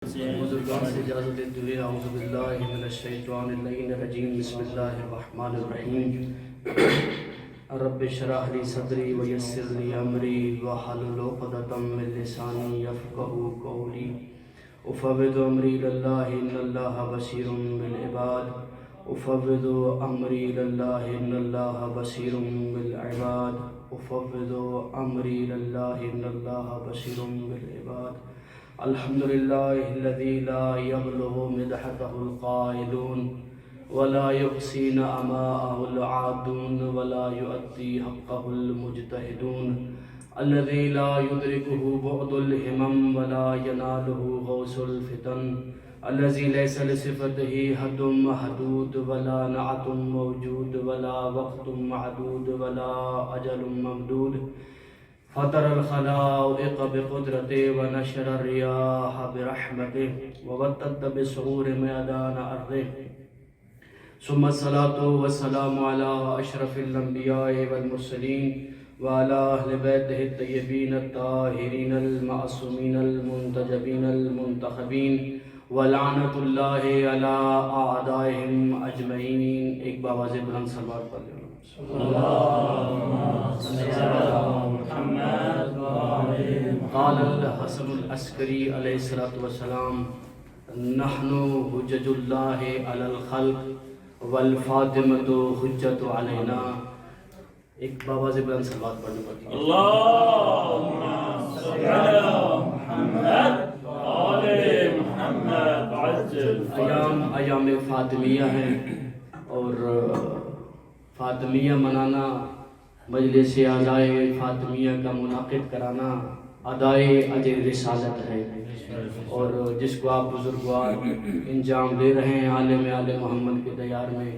بزرگان سے اجازت دیتے ہوئے اعوذ باللہ من الشیطان الرجیم بسم اللہ الرحمن الرحیم رب اشرح لی صدری ویسر لی امری واحلل عقدۃ من لسانی یفقهوا قولی افوض امری اللہ ان اللہ بصیر بالعباد افوض امری اللہ ان اللہ بصیر بالعباد افوض امری اللہ ان اللہ بصیر بالعباد الحمدللہ الذی لا یبلغ مدحتہ القائلون ولا يحصي نعماءه العادون ولا يؤدي حقه المجتهدون الذي لا يدركه بعد الهمم ولا يناله غوث الفتن الذي ليس لصفته حد محدود ولا نعت موجود ولا وقت معدود ولا أجل ممدود فطر الخلائق بقدرته ونشر الرياح برحمته وبدد بصغور ميدان أرضه ثم الصلاة والسلام على أشرف الأنبياء والمرسلين وعلى أهل بيته الطيبين الطاهرين المعصومين المنتجبين المنتخبين ولعنة الله على أعدائهم أجمعين. ایک باواز بلند صلوات پڑھ لیں. قال الحسن العسکری علیہ الصلوۃ والسلام نحن حجج اللہ علی الخلق والفاطمۃ حجت علینا. ایک باواز بلند صلوات پڑھنے پڑتی ہے. اللہم صل علی محمد آل محمد عجل. ایام فاطمیہ ہیں اور فاطمیہ منانا، مجلس اعضائے فاطمیہ کا منعقد کرانا ادائے اجر رسالت ہے، اور جس کو آپ بزرگوار انجام دے رہے ہیں عالم آل محمد کے دیار میں،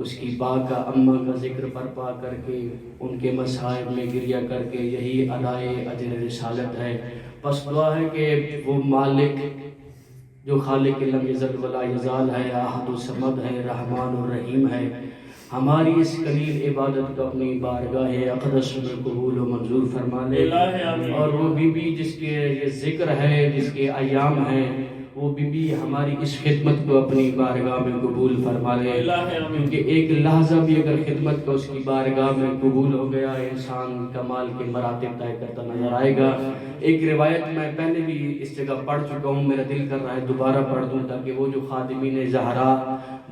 اس کی باغ اماں کا ذکر برپا کر کے ان کے مصائب میں گریہ کر کے یہی ادائے اجر رسالت ہے. بس دعا ہے کہ وہ مالک جو خالق لم یزل ولا یزال ہے، احد الصمد ہے، رحمان الرحیم ہے، ہماری اس قلیل عبادت کو اپنی بارگاہ اقدس میں قبول و منظور فرما لے. اور وہ بی بی جس کے یہ ذکر ہے، جس کے ایام ہیں، وہ بی بی ہماری اس خدمت کو اپنی بارگاہ میں قبول فرما لے. کیونکہ ایک لحظہ بھی اگر خدمت کا اس کی بارگاہ میں قبول ہو گیا، انسان کمال کے مراتب طے کرتا نظر آئے گا. ایک روایت میں پہلے بھی اس جگہ پڑھ چکا ہوں، میرا دل کر رہا ہے دوبارہ پڑھ دوں تاکہ وہ جو خادمین زہرا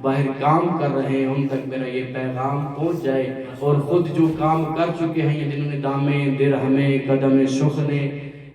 باہر کام کر رہے ہیں ان تک میرا یہ پیغام پہنچ جائے، اور خود جو کام کر چکے ہیں یا جنہوں نے دامے درہمیں قدم سخنے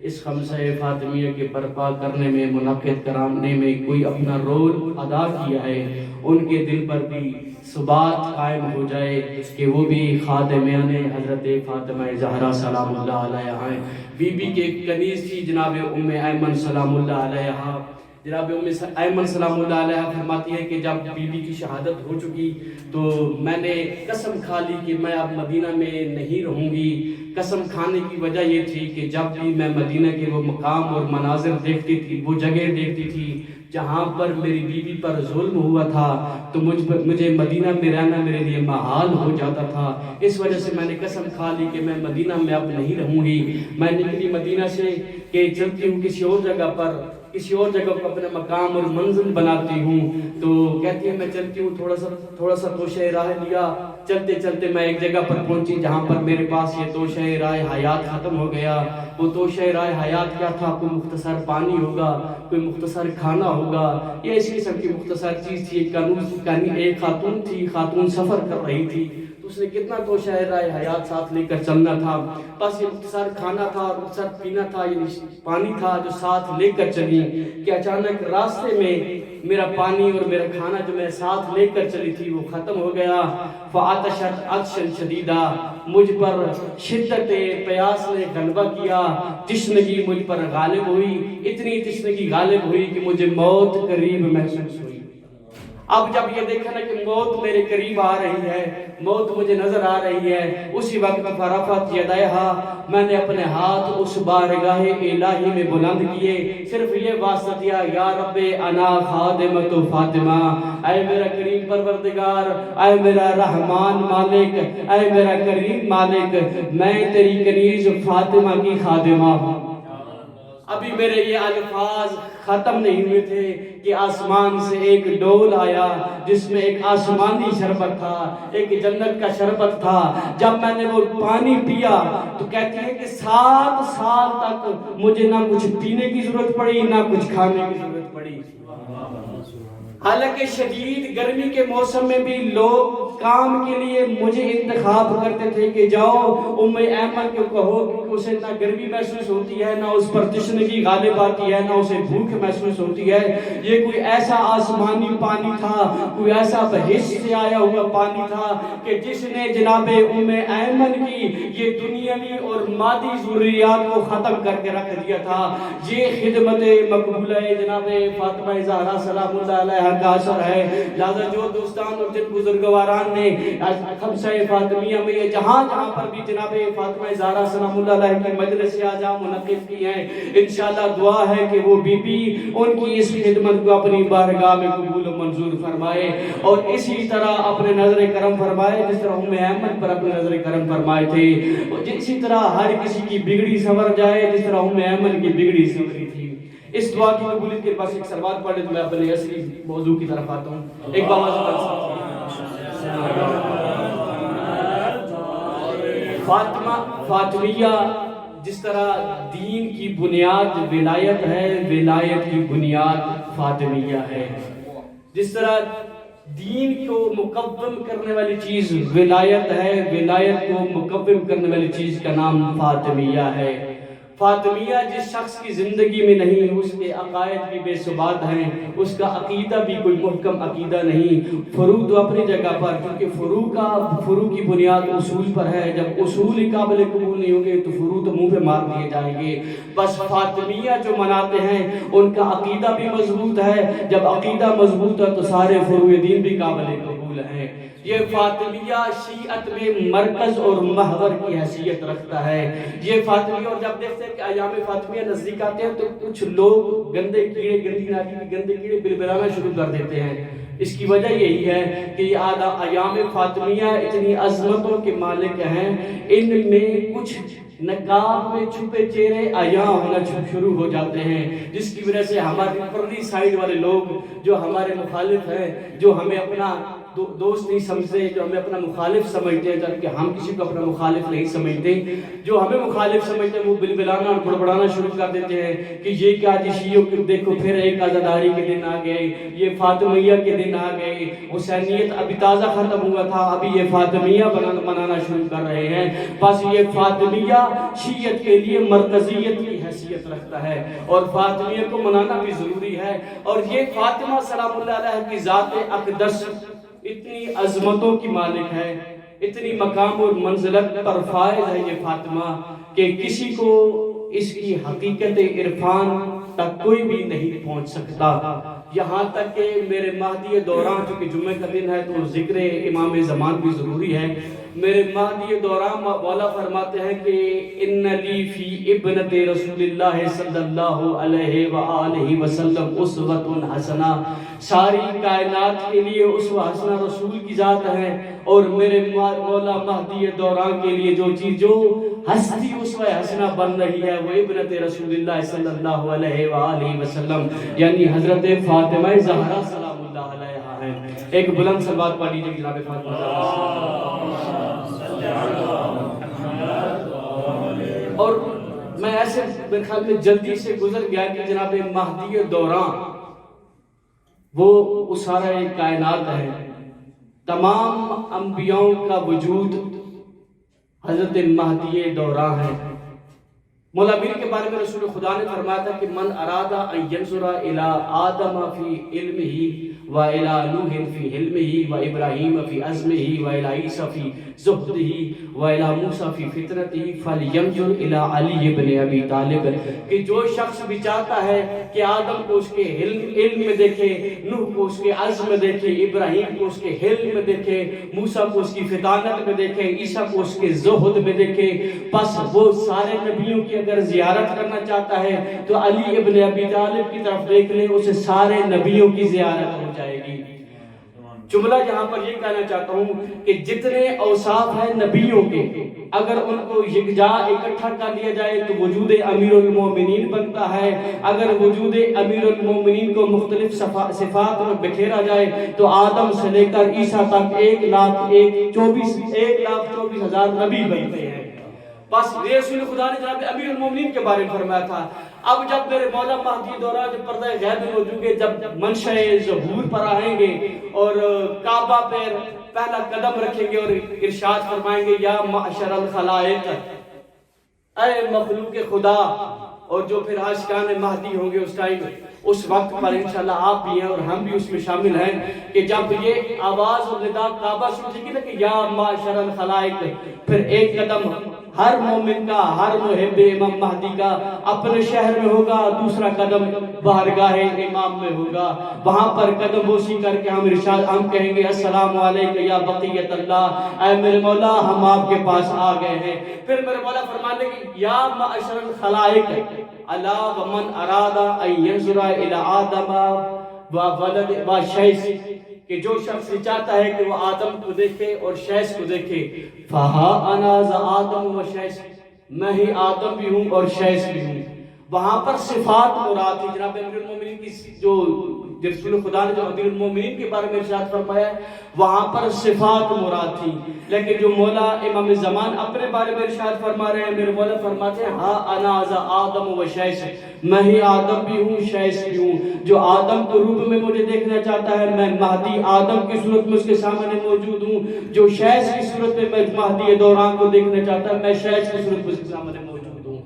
اس خمسہ فاطمیہ کے برپا کرنے میں، منعقد کرانے میں کوئی اپنا رول ادا کیا ہے، ان کے دل پر بھی ثبات قائم ہو جائے کہ وہ بھی خادمیان حضرت فاطمہ زہرا سلام اللہ علیہا ہیں. بی بی کے کنیز تھی جناب ام ایمن سلام اللہ علیہا. جناب ام ایمن سلام اللہ علیہ فرماتی ہے کہ جب بی بی کی شہادت ہو چکی تو میں نے قسم کھا لی کہ میں اب مدینہ میں نہیں رہوں گی. قسم کھانے کی وجہ یہ تھی کہ جب بھی میں مدینہ کے وہ مقام اور مناظر دیکھتی تھی، وہ جگہ دیکھتی تھی جہاں پر میری بیوی پر ظلم ہوا تھا، تو مجھے مدینہ میں رہنا میرے لیے محال ہو جاتا تھا. اس وجہ سے میں نے قسم کھا لی کہ میں مدینہ میں اب نہیں رہوں گی. میں نکلی مدینہ سے کہ چلتی ہوں کسی اور جگہ پر، کسی اور جگہ کو اپنا مقام اور منزل بناتی ہوں. تو کہتی ہے میں چلتی ہوں، تھوڑا سا توشہ راہ لیا، چلتے چلتے میں ایک جگہ پر پہنچی جہاں پر میرے پاس یہ توشہ راہ حیات ختم ہو گیا. وہ توشہ راہ حیات کیا تھا؟ کوئی مختصر پانی ہوگا، کوئی مختصر کھانا ہوگا، یا اس قسم کی مختصر چیز تھی. ایک خاتون تھی، خاتون سفر کر رہی تھی، تو اس نے کتنا توشہ راہ حیات ساتھ لے کر چلنا تھا. بس یہ مختصر کھانا تھا اور مختصر پینا تھا، یعنی پانی تھا جو ساتھ لے کر چلی کہ اچانک راستے میں میرا پانی اور میرا کھانا جو میں ساتھ لے کر چلی تھی وہ ختم ہو گیا. فعطشت عطشا شدیدا، مجھ پر شدت پیاس نے غلبہ کیا، تشنگی مجھ پر غالب ہوئی، اتنی تشنگی غالب ہوئی کہ مجھے موت قریب محسوس ہوئی. اب جب یہ دیکھا نا کہ موت میرے قریب آ رہی ہے، موت مجھے نظر آ رہی ہے، اسی وقت فرفعت یدیہا، میں نے اپنے ہاتھ اس بارگاہ الہی میں بلند کیے، صرف یہ واسطہ دیا یا رب انا خادمت فاطمہ، اے میرا کریم پروردگار، اے میرا رحمان مالک، اے میرا کریم مالک، میں تیری کنیز فاطمہ کی خادمہ ہوں. ابھی میرے یہ الفاظ ختم نہیں ہوئے تھے کہ آسمان سے ایک ڈول آیا جس میں ایک آسمانی شربت تھا، ایک جنت کا شربت تھا۔ جب میں نے وہ پانی پیا تو کہتی ہے کہ 7 سال تک مجھے نہ کچھ پینے کی ضرورت پڑی نہ کچھ کھانے کی ضرورت پڑی۔ حالانکہ شدید گرمی کے موسم میں بھی لوگ کام کے لیے مجھے انتخاب کرتے تھے کہ جاؤ ام ایمن کو کہو کہ اسے نہ گرمی محسوس ہوتی ہے، نہ اس پر تشنگی غالب آتی ہے، نہ اسے بھوک محسوس ہوتی ہے۔ یہ کوئی ایسا آسمانی پانی تھا، کوئی ایسا بہشت سے آیا ہوا پانی تھا کہ جس نے جناب ام ایمن کی یہ دنیاوی اور مادی ضروریات کو ختم کر کے رکھ دیا تھا۔ یہ خدمت مقبولہ جناب فاطمہ زہرا سلام اللہ علیہا کا اثر ہے۔ لہذا جو دوستان اور جن بزرگواران نے خمسہ فاطمیہ میں یہ جہاں جہاں پر بھی جناب فاطمہ زہرا سلام اللہ علیہ کی مجلس آجا منعقد کی ہیں، انشاءاللہ دعا ہے کہ وہ بی بی ان کی اس خدمت کو اپنی بارگاہ میں قبول و منظور فرمائے، اور اسی طرح اپنے نظر کرم فرمائے جس طرح ام ایمن پر اپنے نظر کرم فرمائے تھے، اور اسی طرح ہر کسی کی بگڑی سنور جائے جس طرح ام ایمن کی بگڑی سنوری تھی۔ اس دعا کی قبولیت کے پاس ایک سلوات پڑھ لیں تو میں اپنے اصلی موضوع کی طرف آتا ہوں۔ ایک بار فاطمیہ جس طرح دین کی بنیاد ولایت ہے، ولایت کی بنیاد فاطمیہ ہے۔ جس طرح دین کو مقوم کرنے والی چیز ولایت ہے، ولایت کو مقوم کرنے والی چیز کا نام فاطمیہ ہے۔ فاطمیہ جس شخص کی زندگی میں نہیں، اس کے عقائد بھی بے ثبات ہیں، اس کا عقیدہ بھی کوئی محکم عقیدہ نہیں۔ فروع تو اپنی جگہ پر، کیونکہ فروع کی بنیاد اصول پر ہے۔ جب اصول ہی قابل قبول نہیں ہوں گے تو فروع تو منہ پہ مار دیے جائیں گے۔ بس فاطمیہ جو مناتے ہیں ان کا عقیدہ بھی مضبوط ہے۔ جب عقیدہ مضبوط ہے تو سارے فروع دین بھی قابل قبول ہیں۔ یہ فاطمیہ شیعت میں مرکز اور محور کی حیثیت رکھتا ہے۔ یہ فاطمیہ، اور جب دیکھتے ہیں کہ ایام فاطمیہ نزدیک آتے ہیں تو کچھ لوگ گندے کیڑے، گندی نالی کے گندے کیڑے بلبلانا شروع کر دیتے ہیں۔ اس کی وجہ یہی ہے کہ یہ ایام فاطمیہ اتنی عظمتوں کے مالک ہیں، ان میں کچھ نقاب میں چھپے چہرے عیاں ہونا شروع ہو جاتے ہیں، جس کی وجہ سے ہماری پرلی سائیڈ والے لوگ جو ہمارے مخالف ہیں، جو ہمیں اپنا دوست نہیں سمجھتے، جو ہمیں اپنا مخالف سمجھتے ہیں، جبکہ ہم کسی کو اپنا مخالف نہیں سمجھتے، جو ہمیں مخالف سمجھتے ہیں وہ بلبلانا اور بڑبڑانا شروع کر دیتے ہیں کہ یہ کیا جی شیعوں کو دیکھو پھر ایک عزاداری کے دن آ گئے، یہ فاطمیہ کے دن آ گئے، حسینیت ابھی تازہ ختم ہوا تھا، ابھی یہ فاطمیہ منانا شروع کر رہے ہیں۔ بس یہ فاطمیہ شیعت کے لیے مرکزیت کی حیثیت رکھتا ہے، اور فاطمیہ کو منانا بھی ضروری ہے۔ اور یہ فاطمہ سلام اللہ علیہ کی ذات اقدس اتنی عظمتوں کی مالک ہے، اتنی مقام اور منزلت پر فائز ہے یہ فاطمہ کہ کسی کو اس کی حقیقت عرفان تک کوئی بھی نہیں پہنچ سکتا۔ یہاں تک کہ میرے مہدی دوران، چونکہ جمعہ کا دن ہے تو ذکر امام زمان بھی ضروری ہے، میرے مہدی دوران والا فرماتے ہیں کہ ان لی فی ابنت رسول اللہ صلی اللہ علیہ وآلہ وسلم اسوۃ حسنہ، ساری کائنات کے لیے اسوہ حسنہ رسول کی ذات ہے، اور میرے مولا مہدی دوران کے لیے جو ہستی اسوہ حسنہ بن رہی ہے وہ ابنت رسول اللہ صلی اللہ علیہ وآلہ وسلم یعنی حضرت فاطمہ زہرا سلام اللہ علیہا ہے۔ ایک بلند صلوات پڑھ لیجیے جناب فاطمہ زہرا۔ اور میں ایسے میرے خیال میں جلدی سے گزر گیا کہ جناب مہدی دوران وہ سارا کائنات ہے، تمام انبیاء کا وجود حضرت مہدی دوران ہے۔ مولا میر کے بارے میں رسول خدا نے فرمایا تھا کہ من ارادہ ان ینظر الی آدم فی علمہ و الی نوح فی حلمہ و ابراہیم فی عزمہ و الی عیسیٰ فی زہدہ و الی موسیٰ فی فطرتہ فلینظر الی علی بن ابی طالب، کہ جو شخص بھی چاہتا ہے کہ آدم کو اس کے علم میں دیکھے، نوح کو اس کے عزم میں دیکھے، ابراہیم کو اس کے حلم میں دیکھے، موسیٰ کو اس کی فطانت میں دیکھے، عیسیٰ کو اس کے زہد میں دیکھے، بس وہ سارے نبیوں کی اگر زیارت کرنا چاہتا ہے تو علی ابن ابی طالب کی طرف دیکھ لے، اسے سارے نبیوں کی زیارت ہو جائے گی۔ جملہ یہاں پر یہ کہنا چاہتا ہوں کہ جتنے اوصاف ہیں نبیوں کے، اگر ان کو یکجا اکٹھا کر دیا جائے تو وجود امیر المومنین بنتا ہے. اگر وجود امیر المومنین کو مختلف صفات میں بکھیرا جائے تو آدم سے لے کر عیسیٰ تک 1,24,000 نبی بنتے ہیں. بس رسول خدا نے جناب امیر المومنین کے بارے میں فرمایا تھا. اب جب میرے مولا مہدی دوران جب پردہ غیب میں ہو چکے، جب منشأ ظہور پر آئیں گے اور کعبہ پہ پہلا قدم رکھیں گے اور ارشاد فرمائیں گے یا معشر الخلائق، اے مخلوق خدا، اور جو پھر عاشقان مہدی ہوں گے اس ٹائم، اس وقت پر انشاءاللہ آپ بھی ہیں اور ہم بھی اس میں شامل ہیں کہ جب یہ آواز اور ندا کعبہ سے اٹھے گی نا کہ یا معشر الخلائق، پھر ایک قدم ہر مومن کا، ہر محب امام مہدی کا اپنے شہر میں ہوگا، دوسرا قدم بارگاہ امام میں ہوگا. وہاں پر قدم بوسی کر کے ہم کہیں گے السلام علیکم یا بقیت اللہ، اے میرے مولا ہم آپ کے پاس آ گئے ہیں. پھر میرے مولا فرمانے کی یا معشر الخلائق الا ومن اراد ان ينظر الى آدم وولد وشیس، کہ جو شخص چاہتا ہے کہ وہ آدم کو دیکھے اور شیس کو دیکھے، فہا انا ذا آدم و شیس، میں ہی آدم بھی ہوں اور شیس بھی ہوں. وہاں پر صفات مراد تھی. جناب امیر المومنین کی جو رسول خدا نے جو امیر المومنین کے بارے میں ارشاد فرمایا ہے وہاں پر صفات مراد تھی. لیکن جو مولا امام زمان اپنے بارے میں ارشاد فرما رہے ہیں، میرے مولا فرماتے ہیں ہاں انا ذا آدم و شیس، میں ہی آدم بھی ہوں شیس بھی ہوں. جو آدم کو روپ میں مجھے دیکھنا چاہتا ہے، میں مہدی آدم کی صورت میں اس کے سامنے موجود ہوں. جو شیس کی صورت میں مہدی دوران کو دیکھنا چاہتا ہے، میں شیس کی صورت میں اس کے سامنے موجود ہوں.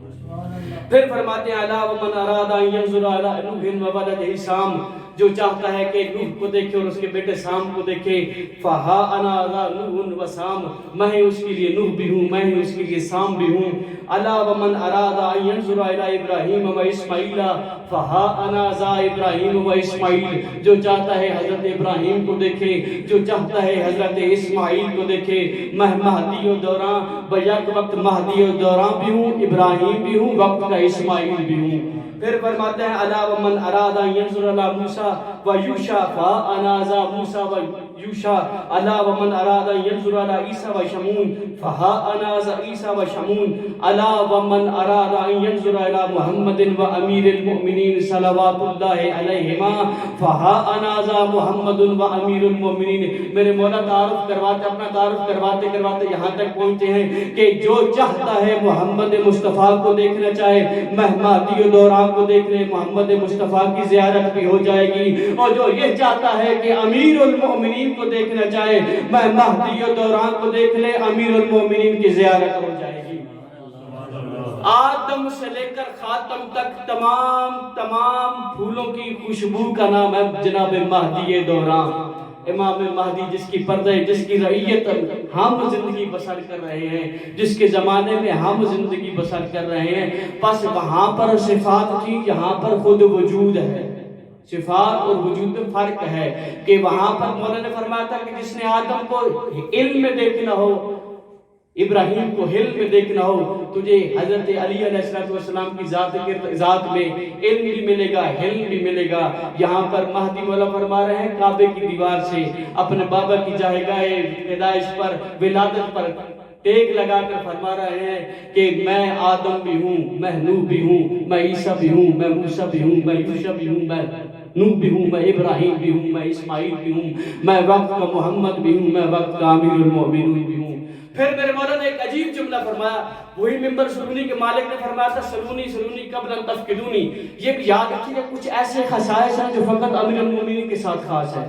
پھر فرماتے ہیں الا ومن اراد ان ينظر الى نوح وولده سام، جو چاہتا ہے کہ نوح کو دیکھے اور اس کے بیٹے سام کو دیکھے، فہا انا ذا نوح و سام، میں ہی اس کے لیے نوح بھی ہوں، میں ہی اس کے لیے سام بھی ہوں. الا ومن اراد ان ينظر الى ابراہیم و اسماعیل فہا انا ذا ابراہیم و اسماعیل، جو چاہتا ہے حضرت ابراہیم کو دیکھے، جو چاہتا ہے حضرت اسماعیل کو دیکھے. میں مہدی و دوران بیک وقت مہدی و دوران بھی ہوں، ابراہیم بھی ہوں، وقت کا اسماعیل بھی ہوں. پھر فرماتے ہیں الا ومن اراد ان ينظر الى موسیٰ و یوشع فانا ذا موسیٰ و یوشع، الا ومن اراد ان ينظر الى عیسیٰ و شمعون فها انا ذا عیسیٰ و شمعون، الا ومن اراد ان ينظر الى محمد و امیر المؤمنین صلوات اللہ علیہما فها انا ذا محمد و امیر المؤمنین. میرے مولا تعارف کرواتے، اپنا تعارف کرواتے کرواتے یہاں تک پہنچتے ہیں کہ جو چاہتا ہے محمد مصطفیٰ کو دیکھنا چاہے، مہدی و دوران کو دیکھ لے، محمد مصطفیٰ کی زیارت بھی ہو جائے گی. اور جو یہ چاہتا ہے کہ امیر المؤمنین کو دیکھنا چاہے، مہدی و دوران کو دیکھ لے، امیر المؤمنین کی زیارت ہو جائے گی. آدم سے لے کر خاتم تک تمام پھولوں کی خوشبو کا نام ہے جناب مہدی دوران. امام مہدی جس کی پردہ، جس کی رعیت ہم زندگی بسر کر رہے ہیں، جس کے زمانے میں ہم زندگی بسر کر رہے ہیں. بس وہاں پر صفات تھی، یہاں پر خود وجود ہے. صفات اور وجود میں فرق ہے کہ وہاں پر مولا نے فرمایا تھا کہ جس نے آدم کو علم میں دیکھنا ہو، ابراہیم کو حلم میں دیکھنا ہو، تجھے حضرت علی علیہ السلام کی ذات میں علم بھی ملے گا، حلم بھی ملے گا. یہاں پر مہدی مولا فرما رہے ہیں کعبے کی دیوار سے اپنے بابا کی جاہگاہ پیدائش پر، ولادت پر ٹیک لگا کر فرما رہے ہیں کہ میں آدم بھی ہوں، میں نوح بھی ہوں، میں عیسیٰ بھی ہوں، میں موسیٰ بھی ہوں، میں یوشع بھی ہوں، میں نوح بھی ہوں، میں ابراہیم بھی ہوں، میں اسماعیل بھی ہوں، میں وقت کا محمد بھی ہوں، میں وقت کا امیر المؤمنین بھی ہوں. پھر میرے مولا نے ایک عجیب جملہ فرمایا، وہی منبر سلونی کے مالک نے فرمایا تھا سلونی سلونی قبل ان تفقدونی. یہ بھی یاد رکھیے کہ کچھ ایسے خصائص ہیں جو فقط امیر المؤمنین کے ساتھ خاص ہیں،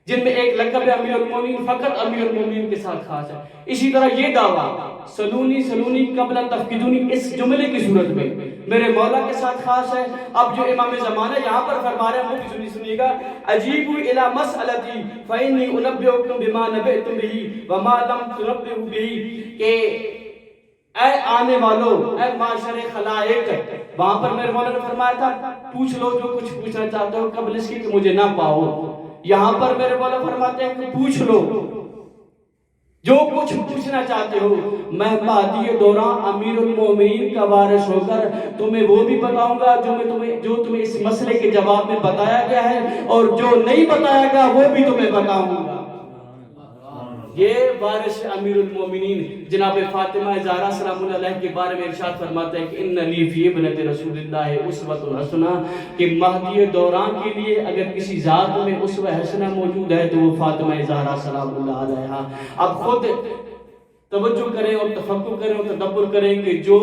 جن میں ایک لقب ہے امیر المؤمنین، فقط امیر المؤمنین کے ساتھ خاص ہے. اسی طرح یہ دعویٰ سلونی سلونی قبل ان تفقدونی اس جملے کی صورت میں میرے مولا کے ساتھ خاص ہے. اب جو امام زمانہ یہاں پر فرما رہے ہیں وہ بھی سنیے گا. اجیبوا الی مسئلتی فانی انبئکم بما نبئتم به وما لم تنبئوا به، کہ اے آنے والو، اے معاشر خلائق، وہاں پر میرے مولا نے فرمایا تھا پوچھ لو جو کچھ پوچھنا چاہتے ہو قبل اس کی کہ مجھے نہ پاؤ. یہاں پر میرے مولا فرماتے ہیں کہ پوچھ لو جو کچھ پوچھنا چاہتے ہو میں مہدی دوران امیر المومنین کا وارث ہو کر تمہیں وہ بھی بتاؤں گا جو تمہیں اس مسئلے کے جواب میں بتایا گیا ہے، اور جو نہیں بتایا گیا وہ بھی تمہیں بتاؤں گا۔ یہ وارث امیر المومنین جناب فاطمہ زہرا سلام اللہ علیہ کے بارے میں ارشاد فرماتے ہیں کہ ان لی فی ابنت رسول اللہ اسوۃ حسنہ، کہ مہدی دوران کے لیے اگر کسی ذات میں اسوہ حسنہ موجود ہے تو وہ فاطمہ زہرا سلام اللہ علیہ۔ اب خود توجہ کریں اور تفکر کریں اور تدبر کریں کہ جو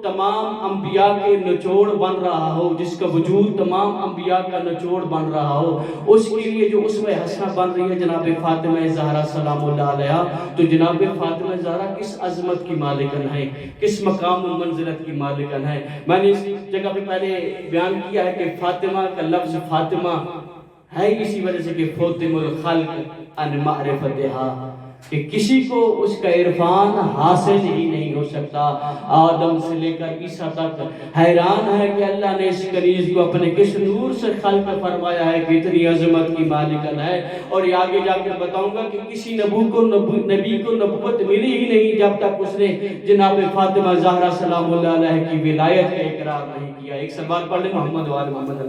تمام انبیاء کے نچوڑ بن رہا ہو، جس کا وجود تمام انبیاء کا نچوڑ بن رہا ہو، اس کے لیے جو اسوہ حسنہ بن رہی ہے جناب فاطمہ زہرا سلام اللہ علیہ، تو جناب فاطمہ زہرا کس عظمت کی مالکن ہے، کس مقام و منزلت کی مالکن ہے۔ میں نے اس جگہ پہ پہلے بیان کیا ہے کہ فاطمہ کا لفظ فاطمہ ہے اسی وجہ سے کہ فاطم الخلق ان معرفتہا، کہ کسی کو اس کا عرفان حاصل ہی نہیں ہو سکتا۔ آدم سے لے کر عیسیٰ تک حیران ہے کہ اللہ نے اس کنیز کو اپنے کس نور سے خلق فرمایا ہے کہ اتنی عظمت کی مالکن ہے۔ اور یہ آگے جا کر بتاؤں گا کہ کسی نبی کو نبوت ملی ہی نہیں جب تک اس نے جناب فاطمہ زہرا سلام اللہ علیہ کی ولایت کا اقرار نہیں کیا۔ ایک سبات پڑھ لیں محمد و آل محمد۔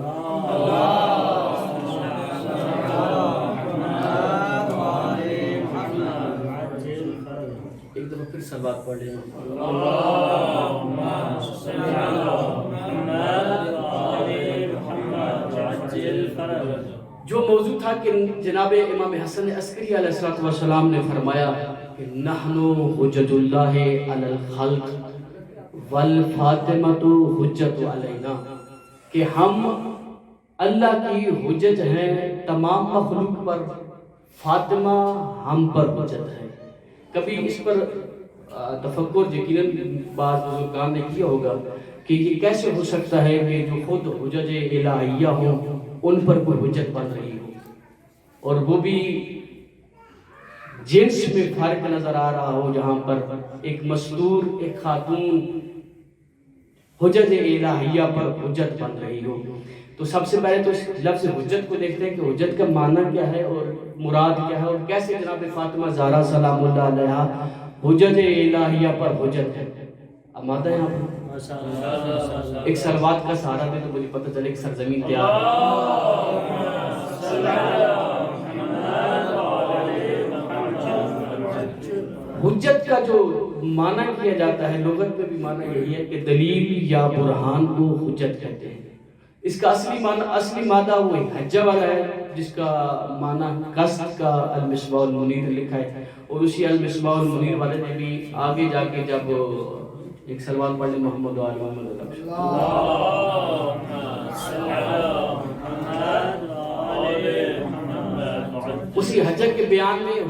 ایک دفعہ پھر سلوات پڑھ لیں۔ اللہم صل علی محمد وآل محمد وعجل فرجہ۔ جو موضوع تھا کہ جناب امام حسن عسکری علیہ السلام نے فرمایا کہ نحن حجت اللہ علی الخلق والفاطمۃ حجت علینا، کہ ہم اللہ کی حجت ہیں تمام مخلوق پر، فاطمہ ہم پر حجت ہے۔ کبھی اس پر تفکر یقیناً بعض بزرگان نے کیا ہوگا کہ یہ کیسے ہو سکتا ہے کہ جو خود حجج الہیہ ہوں ان پر کوئی حجت بن رہی ہو، اور وہ بھی جنس میں فرق نظر آ رہا ہو، جہاں پر ایک مستور ایک خاتون حجج الہیہ پر حجت بن رہی ہو۔ تو سب سے پہلے تو اس لفظ حجت کو دیکھتے ہیں کہ حجت کا معنی کیا ہے اور مراد کیا ہے، اور کیسے جناب فاطمہ زہرا سلام اللہ علیہ حجج الہیہ پر حجت ہے۔ اب مادہ یہاں پر ایک سلوات کا سہارا دے تو مجھے پتہ چلے کہ سرزمین تیار ہے۔ حجت کا جو معنی کیا جاتا ہے لغت میں بھی معنی یہی ہے کہ دلیل یا برہان کو حجت کہتے ہیں۔ اس کا اصلی مادہ وہ حجہ والا ہے جس کا معنی قصد کا المصباح المنیر لکھا ہے، اور اسی المصباح المنیر والے نے بھی آگے جا کے جب ایک سلوات پڑھ لیں محمد و آل محمد۔ اسی حجت کے بیان میں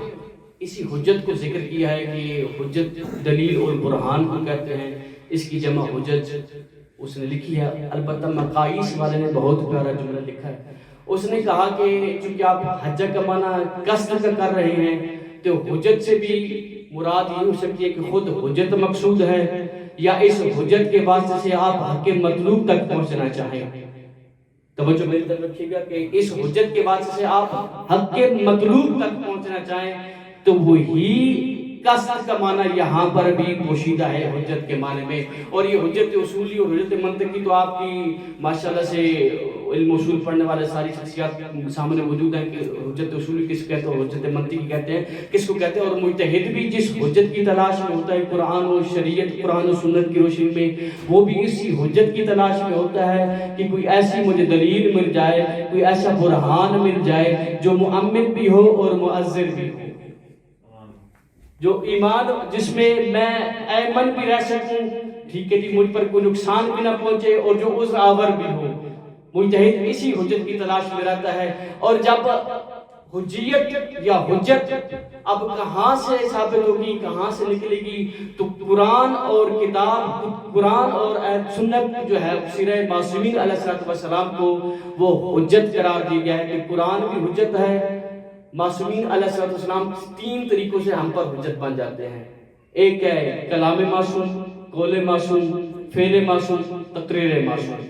اسی حجت کو ذکر کیا ہے کہ حجت دلیل اور برہان کو کہتے ہیں، اس کی جمع حجت اس نے لکھی ہے۔ البتہ مقائیس والے نے بہت پیارا جملہ لکھا ہے، اس نے کہا کہ چونکہ آپ حجہ کا معنی قصد کا کر رہے ہیں تو حجت سے بھی مراد یہ ہو سکتی ہے کہ خود حجت مقصود ہے، یا اس حجت کے واسطے سے آپ حق مطلوب تک پہنچنا چاہیں۔ توجہ میری طرف رکھیے گا کہ اس حجت کے واسطے سے آپ حق مطلوب تک پہنچنا چاہیں، تو وہی قصد کا معنی یہاں پر بھی پوشیدہ ہے حجت کے معنی میں۔ اور یہ حجت اصولی اور حجت منطقی تو آپ کی ماشاءاللہ سے علم اصول پڑھنے والے ساری شخصیات سامنے موجود ہیں کہ حجت اصولی کس کو کہتے ہیں، حجت منطقی کہتے ہیں کس کو کہتے ہیں، اور مجتہد بھی جس حجت کی تلاش میں ہوتا ہے قرآن و شریعت، قرآن و سنت کی روشنی میں، وہ بھی اسی حجت کی تلاش میں ہوتا ہے کہ کوئی ایسی مجھے دلیل مل جائے، کوئی ایسا برہان مل جائے جو مؤمن بھی ہو اور مؤذر بھی ہو، جو ایمان جس میں میں ایمن بھی رہ سکوں، ٹھیک ہے جی، مجھ پر کوئی نقصان بھی نہ پہنچے، اور جو عذر آور بھی ہو۔ مجتہد اسی حجت کی تلاش میں رہتا ہے۔ اور جب حجیت یا حجت اب کہاں سے ثابت ہوگی، کہاں سے نکلے گی، تو قرآن اور کتاب، قرآن اور سنت جو ہے سیرہ معصومین علیہ السلام کو وہ حجت قرار دی گیا ہے کہ قرآن بھی حجت ہے۔ معصومین علیہ السلام تین طریقوں سے ہم پر حجت بن جاتے ہیں، ایک ہے کلام معصوم، قول معصوم، فعل معصوم، تقریر معصوم۔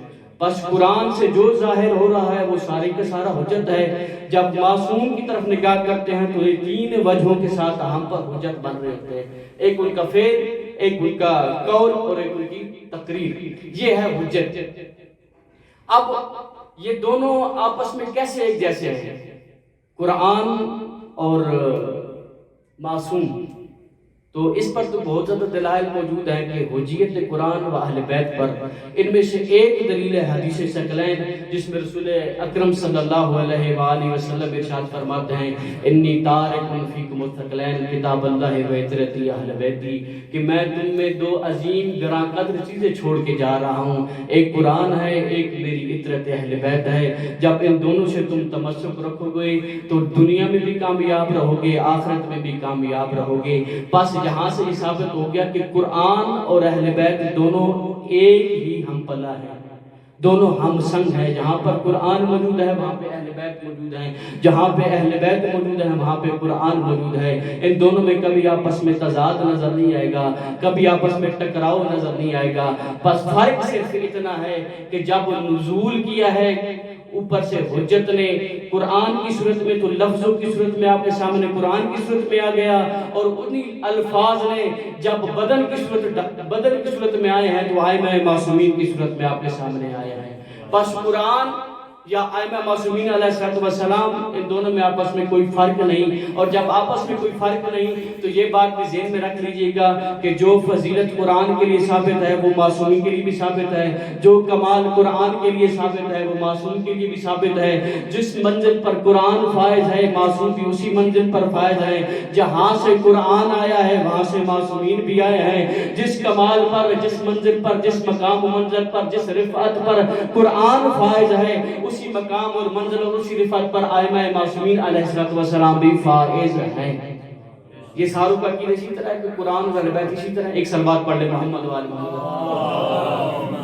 بس قرآن سے جو ظاہر ہو رہا ہے وہ سارے کا سارا حجت ہے۔ جب معصوم کی طرف نگاہ کرتے ہیں تو یہ تین وجہوں کے ساتھ ہم پر حجت بن رہے ہوتے ہیں، ایک ان کا فعل، ایک ان کا قول اور ایک ان کی تقریر، یہ ہے حجت۔ اب یہ دونوں آپس میں کیسے ایک جیسے ہیں؟ قرآن اور معصوم، تو اس پر تو بہت زیادہ دلائل موجود ہیں کہ حجیت قرآن و اہل بیت پر۔ ان میں سے ایک دلیل ہے حدیث ثقلین، جس میں رسول اکرم صلی اللہ علیہ وآلہ وسلم ارشاد فرماتے ہیں انی تارک فیکم الثقلین کتاب اللہ و عترتی اہل بیتی، کہ میں تم میں دو عظیم گراں قدر چیزیں چھوڑ کے جا رہا ہوں، ایک قرآن ہے، ایک میری عترت اہل بیت ہے۔ جب ان دونوں سے تم تمسک رکھو گے تو دنیا میں بھی کامیاب رہو گے، آخرت میں بھی کامیاب رہو گے۔ بس یہاں سے یہ ثابت ہو گیا کہ قرآن اور اہل بیت دونوں ایک ہی ہم پلا ہے، دونوں ہم سنگ ہیں۔ جہاں پر قرآن موجود ہے وہاں پہ اہل بیت موجود ہیں، جہاں پہ اہل بیت موجود ہے وہاں پہ قرآن موجود ہے۔ ان دونوں میں کبھی آپس میں تضاد نظر نہیں آئے گا، کبھی آپس میں ٹکراؤ نظر نہیں آئے گا۔ بس فرق صرف اتنا ہے کہ جب نزول کیا ہے اوپر سے حجت نے قرآن کی صورت میں، تو لفظوں کی صورت میں آپ کے سامنے قرآن کی صورت میں آ گیا، اور انہی الفاظ نے جب بدن کی صورت میں آئے ہیں تو ائمہ معصومین کی صورت میں آپ کے سامنے آئے ہیں۔ بس قرآن یا ائمہ معصومین علیہ السلام، ان دونوں میں آپس میں کوئی فرق نہیں، اور جب آپس میں کوئی فرق نہیں تو یہ بات بھی ذہن میں رکھ لیجئے گا کہ جو فضیلت قرآن کے لیے ثابت ہے وہ معصومین کے لیے بھی ثابت ہے، جو کمال قرآن کے لیے ثابت ہے وہ معصوم کے لیے بھی ثابت ہے۔ جس منزل پر قرآن فائز ہے معصوم بھی اسی منزل پر فائز ہے، جہاں سے قرآن آیا ہے وہاں سے معصومین بھی آئے ہیں۔ جس کمال پر، جس منزل پر، جس مقام و منزل پر، جس رفعت پر قرآن فائز ہے اسی مقام اور منزل اور اسی رفعت پر ائمہ معصومین علیہ السلام بھی فائز ہیں۔ یہ ساروں کا عقیدہ اسی طرح ہے کہ قرآن و اہل بیت اسی طرح۔ ایک صلوات پڑھ لیں محمد و آل محمد۔ اللهم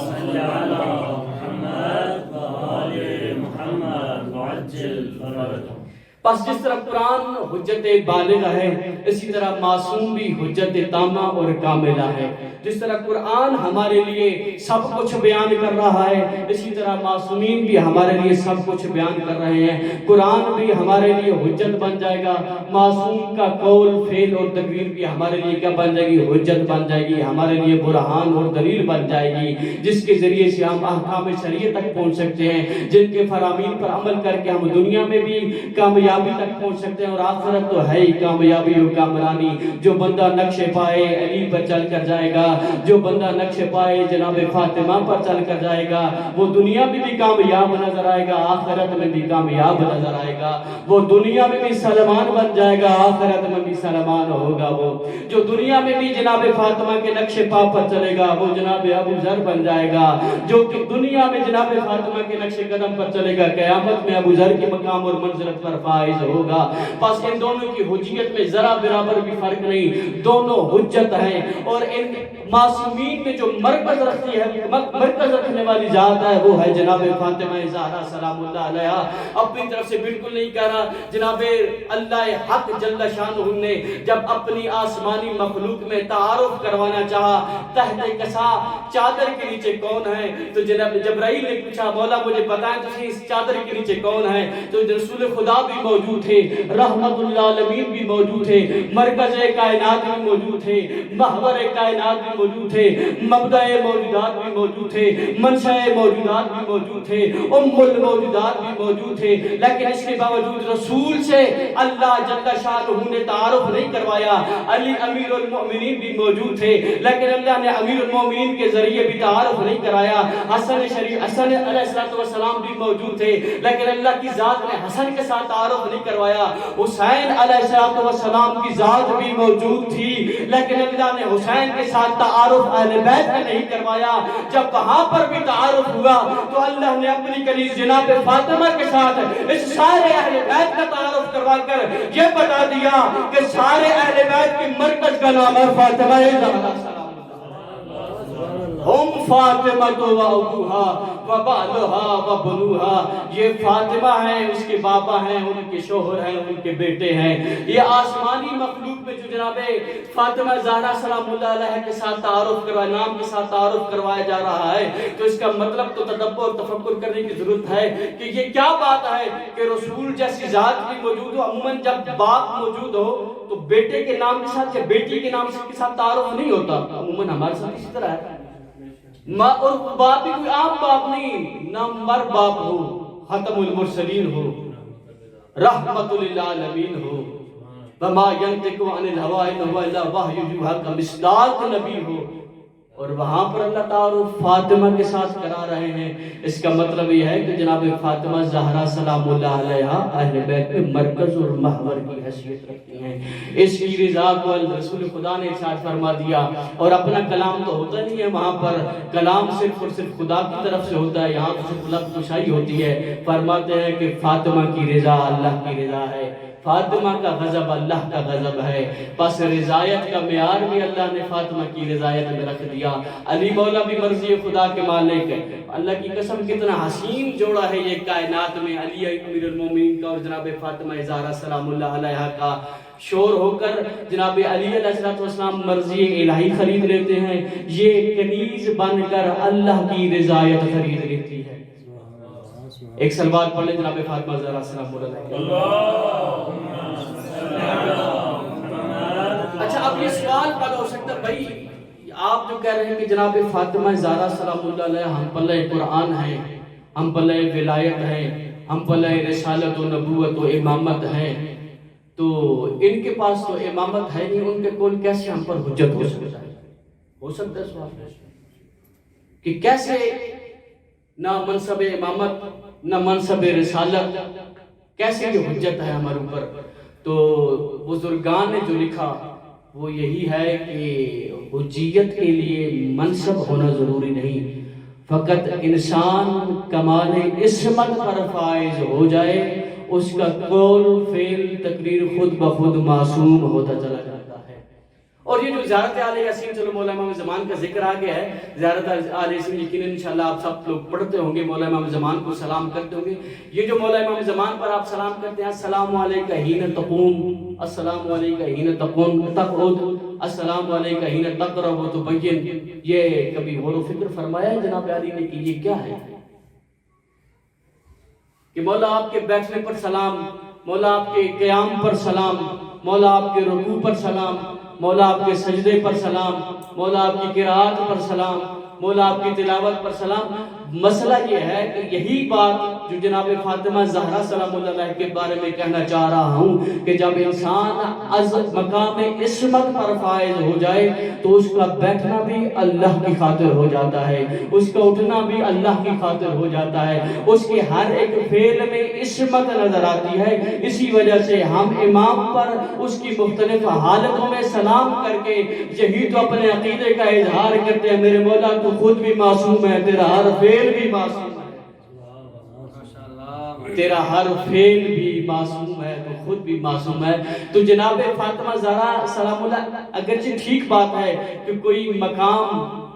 صل على محمد وآل محمد وعجل فرجهم۔ پس جس طرح قرآن حجت بالغہ ہے اسی طرح معصوم بھی حجت تامہ اور کاملہ ہے۔ جس طرح قرآن ہمارے لیے سب کچھ بیان کر رہا ہے اسی طرح معصومین بھی ہمارے لیے سب کچھ بیان کر رہے ہیں۔ قرآن بھی ہمارے لیے حجت بن جائے گا، معصوم کا قول، فعل اور تقریر بھی ہمارے لیے کیا بن جائے گی؟ حجت بن جائے گی، ہمارے لیے برہان اور دلیل بن جائے گی، جس کے ذریعے سے ہم احکام شریعت تک پہنچ سکتے ہیں، جن کے فرامین پر عمل کر کے ہم دنیا میں بھی کامیابی تک پہنچ سکتے ہیں، اور آخرت تو ہے ہی کامیابی و کامرانی۔ جو بندہ نقش پائے علی پر چل کر جائے گا، جو بندہ نقش پائے جناب فاطمہ پر چل کر جائے گا، وہ دنیا میں بھی کامیاب نظر آئے گا، آخرت میں بھی کامیاب نظر آئے گا۔ وہ دنیا میں بھی سلمان بن جائے گا، آخرت میں بھی سلمان ہوگا۔ وہ جو دنیا میں بھی جناب فاطمہ کے نقش پا پر چلے گا وہ جناب ابو ذر بن جائے گا، جو کہ دنیا میں جناب فاطمہ کے نقش قدم پر چلے گا قیامت میں ابو ذر کے مقام اور منزلت پر فائز ہوگا۔ پس ان دونوں کی حجیت میں ذرا برابر بھی فرق نہیں، دونوں حجت ہیں۔ اور ان معصومین میں جو مرکز رکھتی ہے، مرکز رکھنے والی ذات ہے وہ ہے جناب فاطمہ زہرا سلام اللہ علیہا۔ اپنی طرف سے بالکل نہیں کہہ رہا، جناب اللہ حق جل شانہ نے جب اپنی آسمانی مخلوق میں تعارف کروانا چاہا تحت کسا چادر کے نیچے کون ہے، تو جناب جبرائیل نے پوچھا مولا مجھے بتائیں تو صحیح اس چادر کے نیچے کون ہے، تو رسول خدا بھی موجود تھے، رحمت للعالمین بھی موجود تھے، مرکز کائنات بھی موجود تھے، محور کائنات بھی موجود تھے، مبدأ موجودات بھی موجود تھے، منشأ موجودات بھی موجود تھے، ام الموجودات بھی موجود تھے، لیکن اس کے باوجود رسول سے اللہ جل شانہ نے تعارف نہیں کروایا۔ علی امیر المؤمنین بھی موجود تھے لیکن اللہ نے امیر المؤمنین کے ذریعے بھی تعارف نہیں کرایا۔ حسن علیہ السلام بھی موجود تھے لیکن اللہ کی ذات نے حسن کے ساتھ تعارف نہیں کروایا۔ حسین علیہ السلام کی ذات بھی موجود تھی لیکن اللہ نے حسین کے ساتھ تعارف اہل بیت میں نہیں کروایا۔ جب وہاں پر بھی تعارف ہوا تو اللہ نے اپنی کنیز جناب فاطمہ کے ساتھ اس سارے اہل بیت کا تعارف کروا کر یہ بتا دیا کہ سارے اہل بیت کی مرکز کا نام ہے فاطمہ زہرا سلام اللہ۔ ہم فاطمہ و ابوہا و بعلہا و بنوہا، یہ فاطمہ ہیں، اس کے بابا ہیں، ان کے شوہر ہیں، ان کے بیٹے ہیں۔ یہ آسمانی مخلوق میں جو جناب فاطمہ زہرا سلام اللہ علیہ کے ساتھ تعارف کروایا، نام کے ساتھ تعارف کروایا جا رہا ہے، تو اس کا مطلب تو تدبر اور تفکر کرنے کی ضرورت ہے کہ یہ کیا بات ہے کہ رسول جیسی ذات بھی موجود ہو۔ عموماً جب باپ موجود ہو تو بیٹے کے نام کے ساتھ یا بیٹی کے نام کے ساتھ تعارف نہیں ہوتا، عموماً ہمارے ساتھ اسی طرح ہے۔ اور باپ بھی کوئی عام باپ نہیں، نامور باپ ہو، ختم المرسلین ہو، رحمت للعالمین ہو، وما ينطق عن الهوى ان هو الا وحی یوحی کا مصداق نبی ہو، اور وہاں پر اللہ تعارف فاطمہ کے ساتھ کرا رہے ہیں۔ اس کا مطلب یہ ہے کہ جناب فاطمہ زہرا سلام اللہ علیہا اہل بیت میں مرکز اور محور کی حیثیت رکھتی ہیں۔ اس کی رضا کو رسول خدا نے ارشاد فرما دیا، اور اپنا کلام تو ہوتا نہیں ہے وہاں پر، کلام صرف اور صرف خدا کی طرف سے ہوتا ہے، یہاں تو صرف لفظ کشائی ہوتی ہے۔ فرماتے ہیں کہ فاطمہ کی رضا اللہ کی رضا ہے، فاطمہ کا غضب اللہ کا غضب ہے، پس رضایت کا معیار بھی اللہ نے فاطمہ کی رضایت میں رکھ دیا۔ علی مولا بھی مرضی خدا کے مالک ہے۔ اللہ کی قسم کتنا حسین جوڑا ہے یہ کائنات میں، علی امیر المومنین کا اور جناب فاطمہ زہرا سلام اللہ علیہا کا۔ شور ہو کر جناب علی علیہ السلام مرضی الہی خرید لیتے ہیں، یہ کنیز بن کر اللہ کی رضایت خرید لیتی ہے۔ ایک سلوات پڑھ لیں جناب فاطمہ زہرا سلام اللہ علیہا۔ اچھا اب یہ سوال پیدا ہو سکتا ہے، بھائی آپ جو کہہ رہے ہیں کہ جناب فاطمہ زہرا سلام اللہ علیہا ہم پلہ قرآن ہیں، ہم پلہ ولایت ہیں، ہم پلہ رسالت و نبوت و امامت ہیں، تو ان کے پاس تو امامت ہے نہیں، ان کے کول کیسے ہم پر حجت ہو سکتا ہے؟ ہو سکتا ہے سوال کہ کیسے نہ منصب امامت نہ منصب رسالت، کیسے یہ حجت ہے ہمارے اوپر؟ تو بزرگان نے جو لکھا وہ یہی ہے کہ حجیت کے لیے منصب ہونا ضروری نہیں، فقط انسان کمال عصمت پر فائز ہو جائے، اس کا قول فعل تقریر خود بخود معصوم ہوتا چلا جاتا ہے۔ اور یہ جو زیارت آل یاسین، چلو مولا امام زمان کا ذکر آ گیا ہے، زیارت آل یاسین یقیناً انشاءاللہ آپ سب لوگ پڑھتے ہوں گے، مولا امام زمان کو سلام کرتے ہوں گے۔ یہ جو مولا امام زمان پر آپ سلام کرتے ہیں، السلام علیکہ حین تقوم، السلام علیکہ حین تقعد، السلام علیکہ حین تقرأ و تبین، یہ کبھی غور و فکر فرمایا ہے جناب علی نے کہ یہ کیا ہے؟ کہ مولا آپ کے بیٹھنے پر سلام، مولا آپ کے قیام پر سلام، مولا آپ کے رکوع پر سلام، مولا آپ کے سجدے پر سلام، مولا آپ کی قرات پر سلام، مولا آپ کی تلاوت پر سلام۔ مسئلہ یہ ہے کہ یہی بات جو جناب فاطمہ زہرا سلام اللہ علیہ کے بارے میں کہنا چاہ رہا ہوں کہ جب انسان از مقام عصمت پر فائز ہو جائے تو اس کا بیٹھنا بھی اللہ کی خاطر ہو جاتا ہے، اس کا اٹھنا بھی اللہ کی خاطر ہو جاتا ہے، اس کے ہر ایک فعل میں عصمت نظر آتی ہے۔ اسی وجہ سے ہم امام پر اس کی مختلف حالتوں میں سلام کر کے یہی تو اپنے عقیدے کا اظہار کرتے ہیں، میرے مولا تو خود بھی معصوم ہے، تیرا ہر فعل بھی معصوم ہے، تیرا ہر فعل بھی معصوم ہے، تو خود بھی معصوم ہے۔ تو جناب فاطمہ زہرا سلام اللہ اگرچہ ٹھیک بات ہے کہ کوئی مقام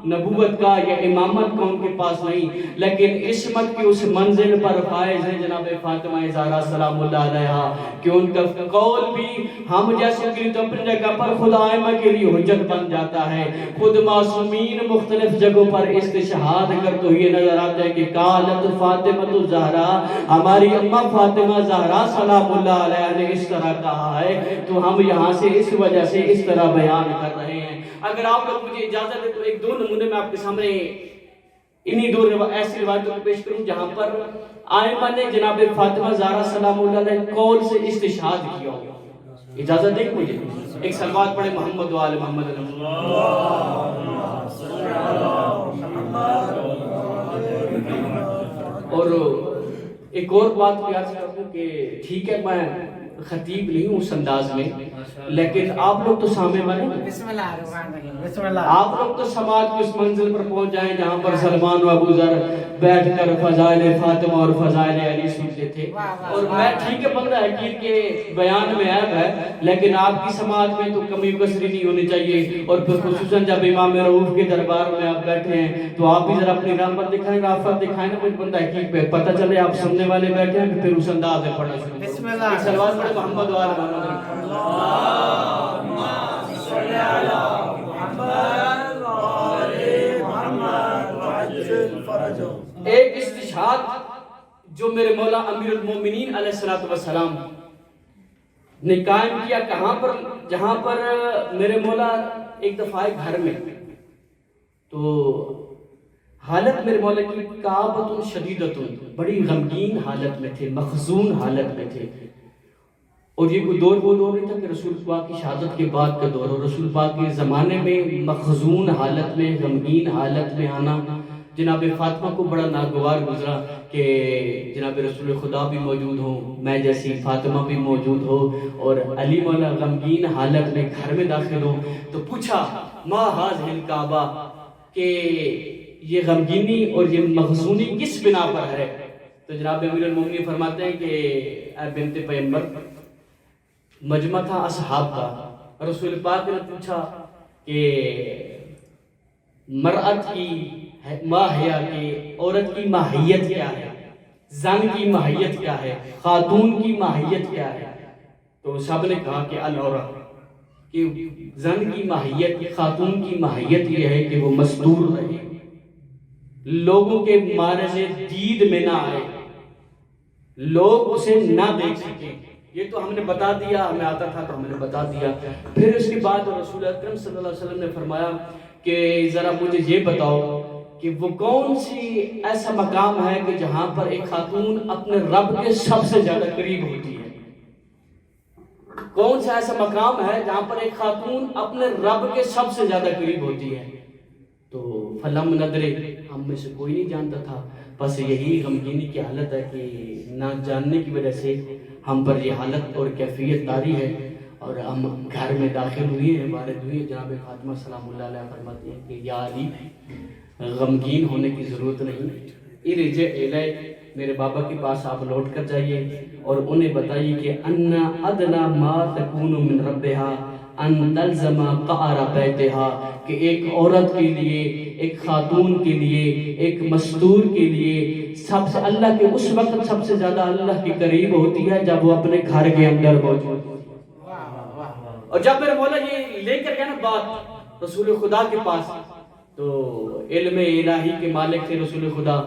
نبوت کا یا امامت کا ان کے پاس نہیں، لیکن عصمت کی اس منزل پر فائز ہے جناب فاطمہ زہرا سلام اللہ علیہا کہ ان کا قول بھی ہم جیسے کہ تو اپنی جگہ پر خود آئمہ کے لیے حجت بن جاتا ہے۔ خود معصومین مختلف جگہوں پر استشہاد کرتے ہوئے نظر آتے ہیں کہ قالت فاطمہ زہرا، ہماری اماں فاطمہ زہرا سلام اللہ علیہا نے اس طرح کہا ہے، تو ہم یہاں سے اس وجہ سے اس طرح بیان کر رہے ہیں۔ اگر آپ لوگ مجھے اجازت دیں تو ایک دو نمونے میں آپ کے سامنے انہی دو ایسی روایتوں کو پیش کروں جہاں پر آئمہ نے جناب فاطمہ زہرا سلام اللہ علیہ قول سے استشہاد کیا ہو۔ اجازت دیں مجھے ایک سلوات پڑھے محمد و آل محمد۔ اور ایک اور بات بھی عرض کروں کہ ٹھیک ہے میں خطیب نہیں ہوں اس انداز میں، لیکن آپ لوگ تو سامنے والے ہیں، بسم اللہ الرحمن الرحیم، بسم اللہ۔ آپ لوگ تو سماج کو اس منزل پر پہنچ جائیں جہاں پر سلمان و ابو ذر بیٹھ کر فضائل فاطمہ اور فضائل علی سنتے تھے، اور میں ٹھیک ہے بندہ حقیر کے بیان میں عیب ہے، لیکن آپ کی سماج میں تو کمی کسری نہیں ہونی چاہیے، اور پھر خصوصاً جب امام رؤوف کے دربار میں آپ بیٹھے ہیں تو آپ بھی ذرا اپنی رحمت دکھائیں، رافت دکھائیں نا، کچھ بندہ حقیر پہ پتہ چلے آپ سننے والے بیٹھے ہیں، پھر اس انداز میں پڑھنا شروع کریں۔ بسم اللہ۔ ایک صلوات پڑھیں محمد و آل محمد۔ ایک استشہاد جو میرے مولا امیر المومنین علیہ السلام نے قائم کیا کہاں پر، جہاں پر میرے مولا ایک دفعہ گھر میں، تو حالت میرے مولا کی کعبۃ شدیدۃ، بڑی غمگین حالت میں تھے، محزون حالت میں تھے، اور یہ کوئی دور وہ دور نہیں تھا کہ رسول پاک کی شہادت کے بعد کا دور، اور رسول پاک کے زمانے میں محزون حالت میں، غمگین حالت میں آنا جناب فاطمہ کو بڑا ناگوار گزرا کہ جناب رسول خدا بھی موجود ہوں، میں جیسی فاطمہ بھی موجود ہو، اور علی مولا غمگین حالت میں گھر میں داخل ہو، تو پوچھا ما ھذہ الکعبہ، کہ یہ غمگینی اور یہ محزونی کس بنا پر ہے؟ تو جناب امیر المومنین فرماتے ہیں کہ اے بنت پیغمبر، مجمع تھا اصحاب کا، رسول پاک نے پوچھا کہ مرأت کی ماہیہ، کہ عورت کی ماہیت کیا ہے، زن کی ماہیت کیا ہے، خاتون کی ماہیت کیا ہے؟ تو سب نے کہا کہ العورہ، کہ زن کی ماہیت، خاتون کی ماہیت یہ ہے کہ وہ مستور رہے، لوگوں کے مارز دید میں نہ آئے، لوگ اسے نہ دیکھ سکیں۔ یہ تو ہم نے بتا دیا، ہمیں آتا تھا تو ہم نے بتا دیا۔ پھر اس کے بعد رسول اکرم صلی اللہ علیہ وسلم نے فرمایا کہ ذرا مجھے یہ بتاؤ کہ وہ کون سی ایسا مقام ہے کہ جہاں پر ایک خاتون اپنے رب کے سب سے زیادہ قریب ہوتی ہے؟ کون سا ایسا مقام ہے جہاں پر ایک خاتون اپنے رب کے سب سے زیادہ قریب ہوتی ہے؟ تو فلم ندرے، ہم میں سے کوئی نہیں جانتا تھا، بس یہی غمگینی کی حالت ہے کہ نہ جاننے کی وجہ سے ہم پر یہ حالت اور کیفیت طاری ہے، اور ہم گھر میں داخل ہوئے ہیں، وارد ہوئے ہیں، جناب فاطمہ سلام اللہ علیہ فرماتی ہیں کہ یا علی، غمگین ہونے کی ضرورت نہیں، ارجع الی، میرے بابا کے پاس آپ لوٹ کر جائیے اور انہیں بتائیے کہ ان ادنا ما تکون من ربہا ان تلزم قعر بیتہا، کہ ایک عورت کے لیے، ایک خاتون کے لیے، ایک مستور کے لیے سب سے اللہ کے اس وقت سب سے زیادہ اللہ کے قریب ہوتی ہے جب وہ اپنے گھر کے اندر موجود ہوتی ہے۔ اور جب میرے مولا یہ لے کر گیا نا بات رسول خدا کے پاس، تو علم الہی کے مالک تھے رسول خدا،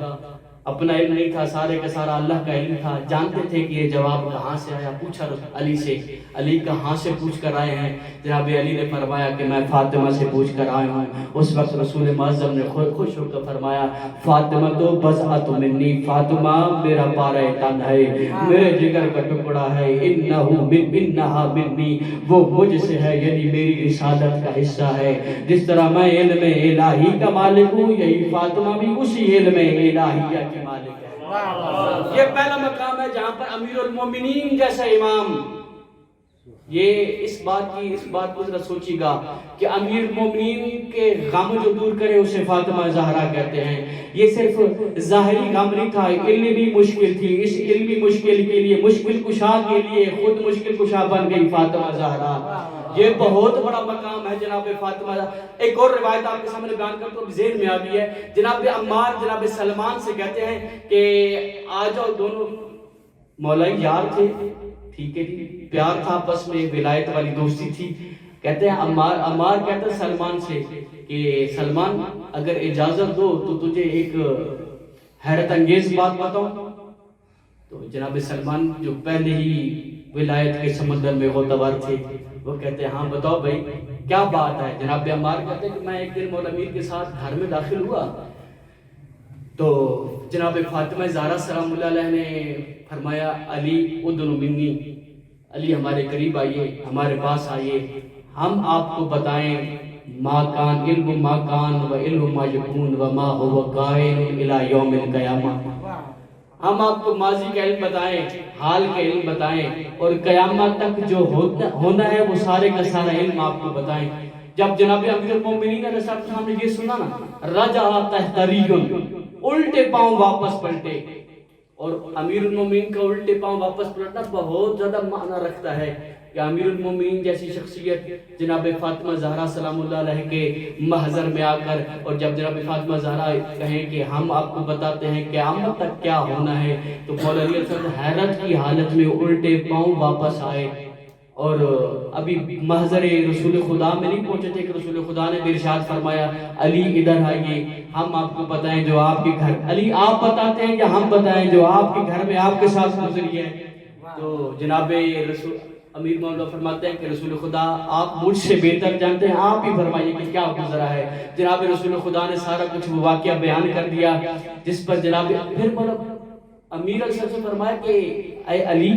اپنا علم نہیں تھا، سارے کا سارا اللہ کا علم تھا، جانتے تھے کہ یہ جواب کہاں سے آیا۔ پوچھا علی سے، علی کہاں سے پوچھ کر آئے ہیں؟ جناب علی نے فرمایا کہ میں فاطمہ سے پوچھ کر آیا ہوں۔ اس وقت رسول معظم نے خوش ہو کر فرمایا فاطمہ تو بضعۃ منی، فاطمہ میرا پارہ تن ہے، میرے جگر کا ٹکڑا ہے، انہا منی، وہ مجھ سے ہے، یعنی میری رسالت کا حصہ ہے۔ جس طرح میں علم الہی کا مالک ہوں، یہی فاطمہ بھی اسی علم الہیہ کی مالک ہے۔ یہ پہلا مقام ہے جہاں پر امیر المومنین جیسا امام، یہ اس بات کو ذرا سوچی گا کہ امیر المومنین کے غم جو دور کرے اسے فاطمہ زہرا کہتے ہیں۔ یہ صرف ظاہری غم نہیں تھا، علمی مشکل تھی، اس علمی مشکل کے لیے، مشکل کشا کے لیے خود مشکل کشا بن گئی فاطمہ زہرا۔ یہ بہت بڑا مقام ہے جناب فاطمہ۔ ایک اور روایت آپ کے سامنے بیان کرتا ہوں، ذہن میں آ گئی ہے، جناب عمار جناب سلمان سے کہتے ہیں کہ آ جاؤ، دونوں مولائی یار تھے، ٹھیک ہے جی، پیار تھا آپس میں، ولایت والی دوستی تھی۔ کہتے ہیں عمار کہتا ہے سلمان سے کہ سلمان اگر اجازت دو تو تجھے ایک حیرت انگیز بات بتاؤں۔ تو جناب سلمان جو پہلے ہی ولایت کے سمندر میں غوطہ تھے، وہ کہتے ہیں ہاں بتاؤ بھائی کیا بات ہے؟ جناب عمار کہتے ہیں کہ میں ایک دن مولا امیر کے ساتھ گھر میں داخل ہوا تو جناب فاطمہ زہرا سلام اللہ علیہ نے فرمایا علی ادن منی، علی ہمارے قریب آئیے، ہمارے پاس آئیے، ہم آپ کو بتائیں ما کان، علم ما کان و علم ما یکون و ما هو کائن الی یوم القیامہ۔ ہم آپ کو ماضی کا علم بتائیں، حال کا علم بتائیں، اور قیامت تک جو ہونا ہے وہ سارے کا سارا علم آپ کو بتائیں۔ جب جناب امیر المومنین علیہ السلام نے یہ سنا نا، رجع تحتریون، الٹے پاؤں واپس پلٹے، اور امیر المومنین کا الٹے پاؤں واپس پلٹنا بہت زیادہ معنی رکھتا ہے کہ امیر المومنین جیسی شخصیت جناب فاطمہ زہرا سلام اللہ علیہ کے محضر میں آ کر، اور جب جناب فاطمہ زہرا کہیں کہ ہم آپ کو بتاتے ہیں قیامت تک کیا ہونا ہے، تو مولا علی علیہ السلام حیرت کی حالت میں الٹے پاؤں واپس آئے، اور ابھی محضر رسول خدا میں نہیں پہنچے تھے کہ رسول خدا نے بھی ارشاد فرمایا علی ادھر آئیے، ہم آپ کو بتائیں جو آپ کے گھر، علی آپ بتاتے ہیں کہ ہم بتائیں جو آپ کے گھر میں آپ کے ساتھ گزری ہے؟ تو جناب رسول امیر مولا فرماتے ہیں کہ رسول خدا آپ مجھ سے بہتر جانتے ہیں، آپ ہی فرمائیے کہ کیا گزرا ہے۔ جناب رسول خدا نے سارا کچھ وہ واقعہ بیان کر دیا، جس پر جناب پھر مولا امیر علیہ السلام سے فرمایا کہ اے علی،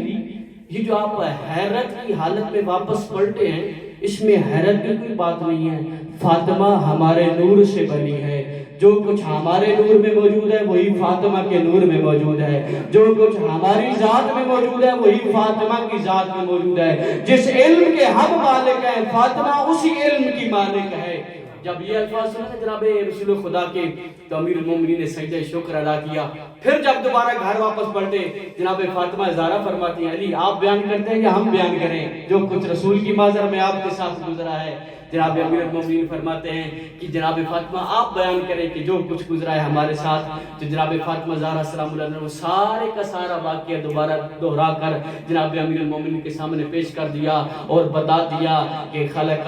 یہ جو آپ حیرت کی حالت میں واپس پلٹے ہیں، اس میں حیرت کی کوئی بات نہیں ہے، فاطمہ ہمارے نور سے بنی ہے، جو کچھ ہمارے نور میں موجود ہے وہی فاطمہ کے نور میں موجود ہے، جو کچھ ہماری ذات میں موجود ہے وہی فاطمہ کی ذات میں موجود ہے، جس علم کے ہم مالک ہیں فاطمہ اسی علم کی مالک ہے۔ جب یہ الفاظ سنا جناب رسول خدا کے، تو امیر المومنین نے سجدہ شکر ادا کیا۔ پھر جب دوبارہ گھر واپس پلٹے، جناب فاطمہ زہرا فرماتی ہیں علی آپ بیان کرتے ہیں یا ہم بیان کریں جو کچھ رسول کی محضر میں آپ کے ساتھ گزرا ہے؟ جناب امیر المومنین فرماتے ہیں کہ جناب فاطمہ آپ بیان کریں کہ جو کچھ گزرا ہے ہمارے ساتھ۔ تو جناب فاطمہ زہرا سلام اللہ علیہ نے وہ سارے کا سارا واقعہ دوبارہ دہرا کر جناب امیر المومنین کے سامنے پیش کر دیا اور بتا دیا کہ خلق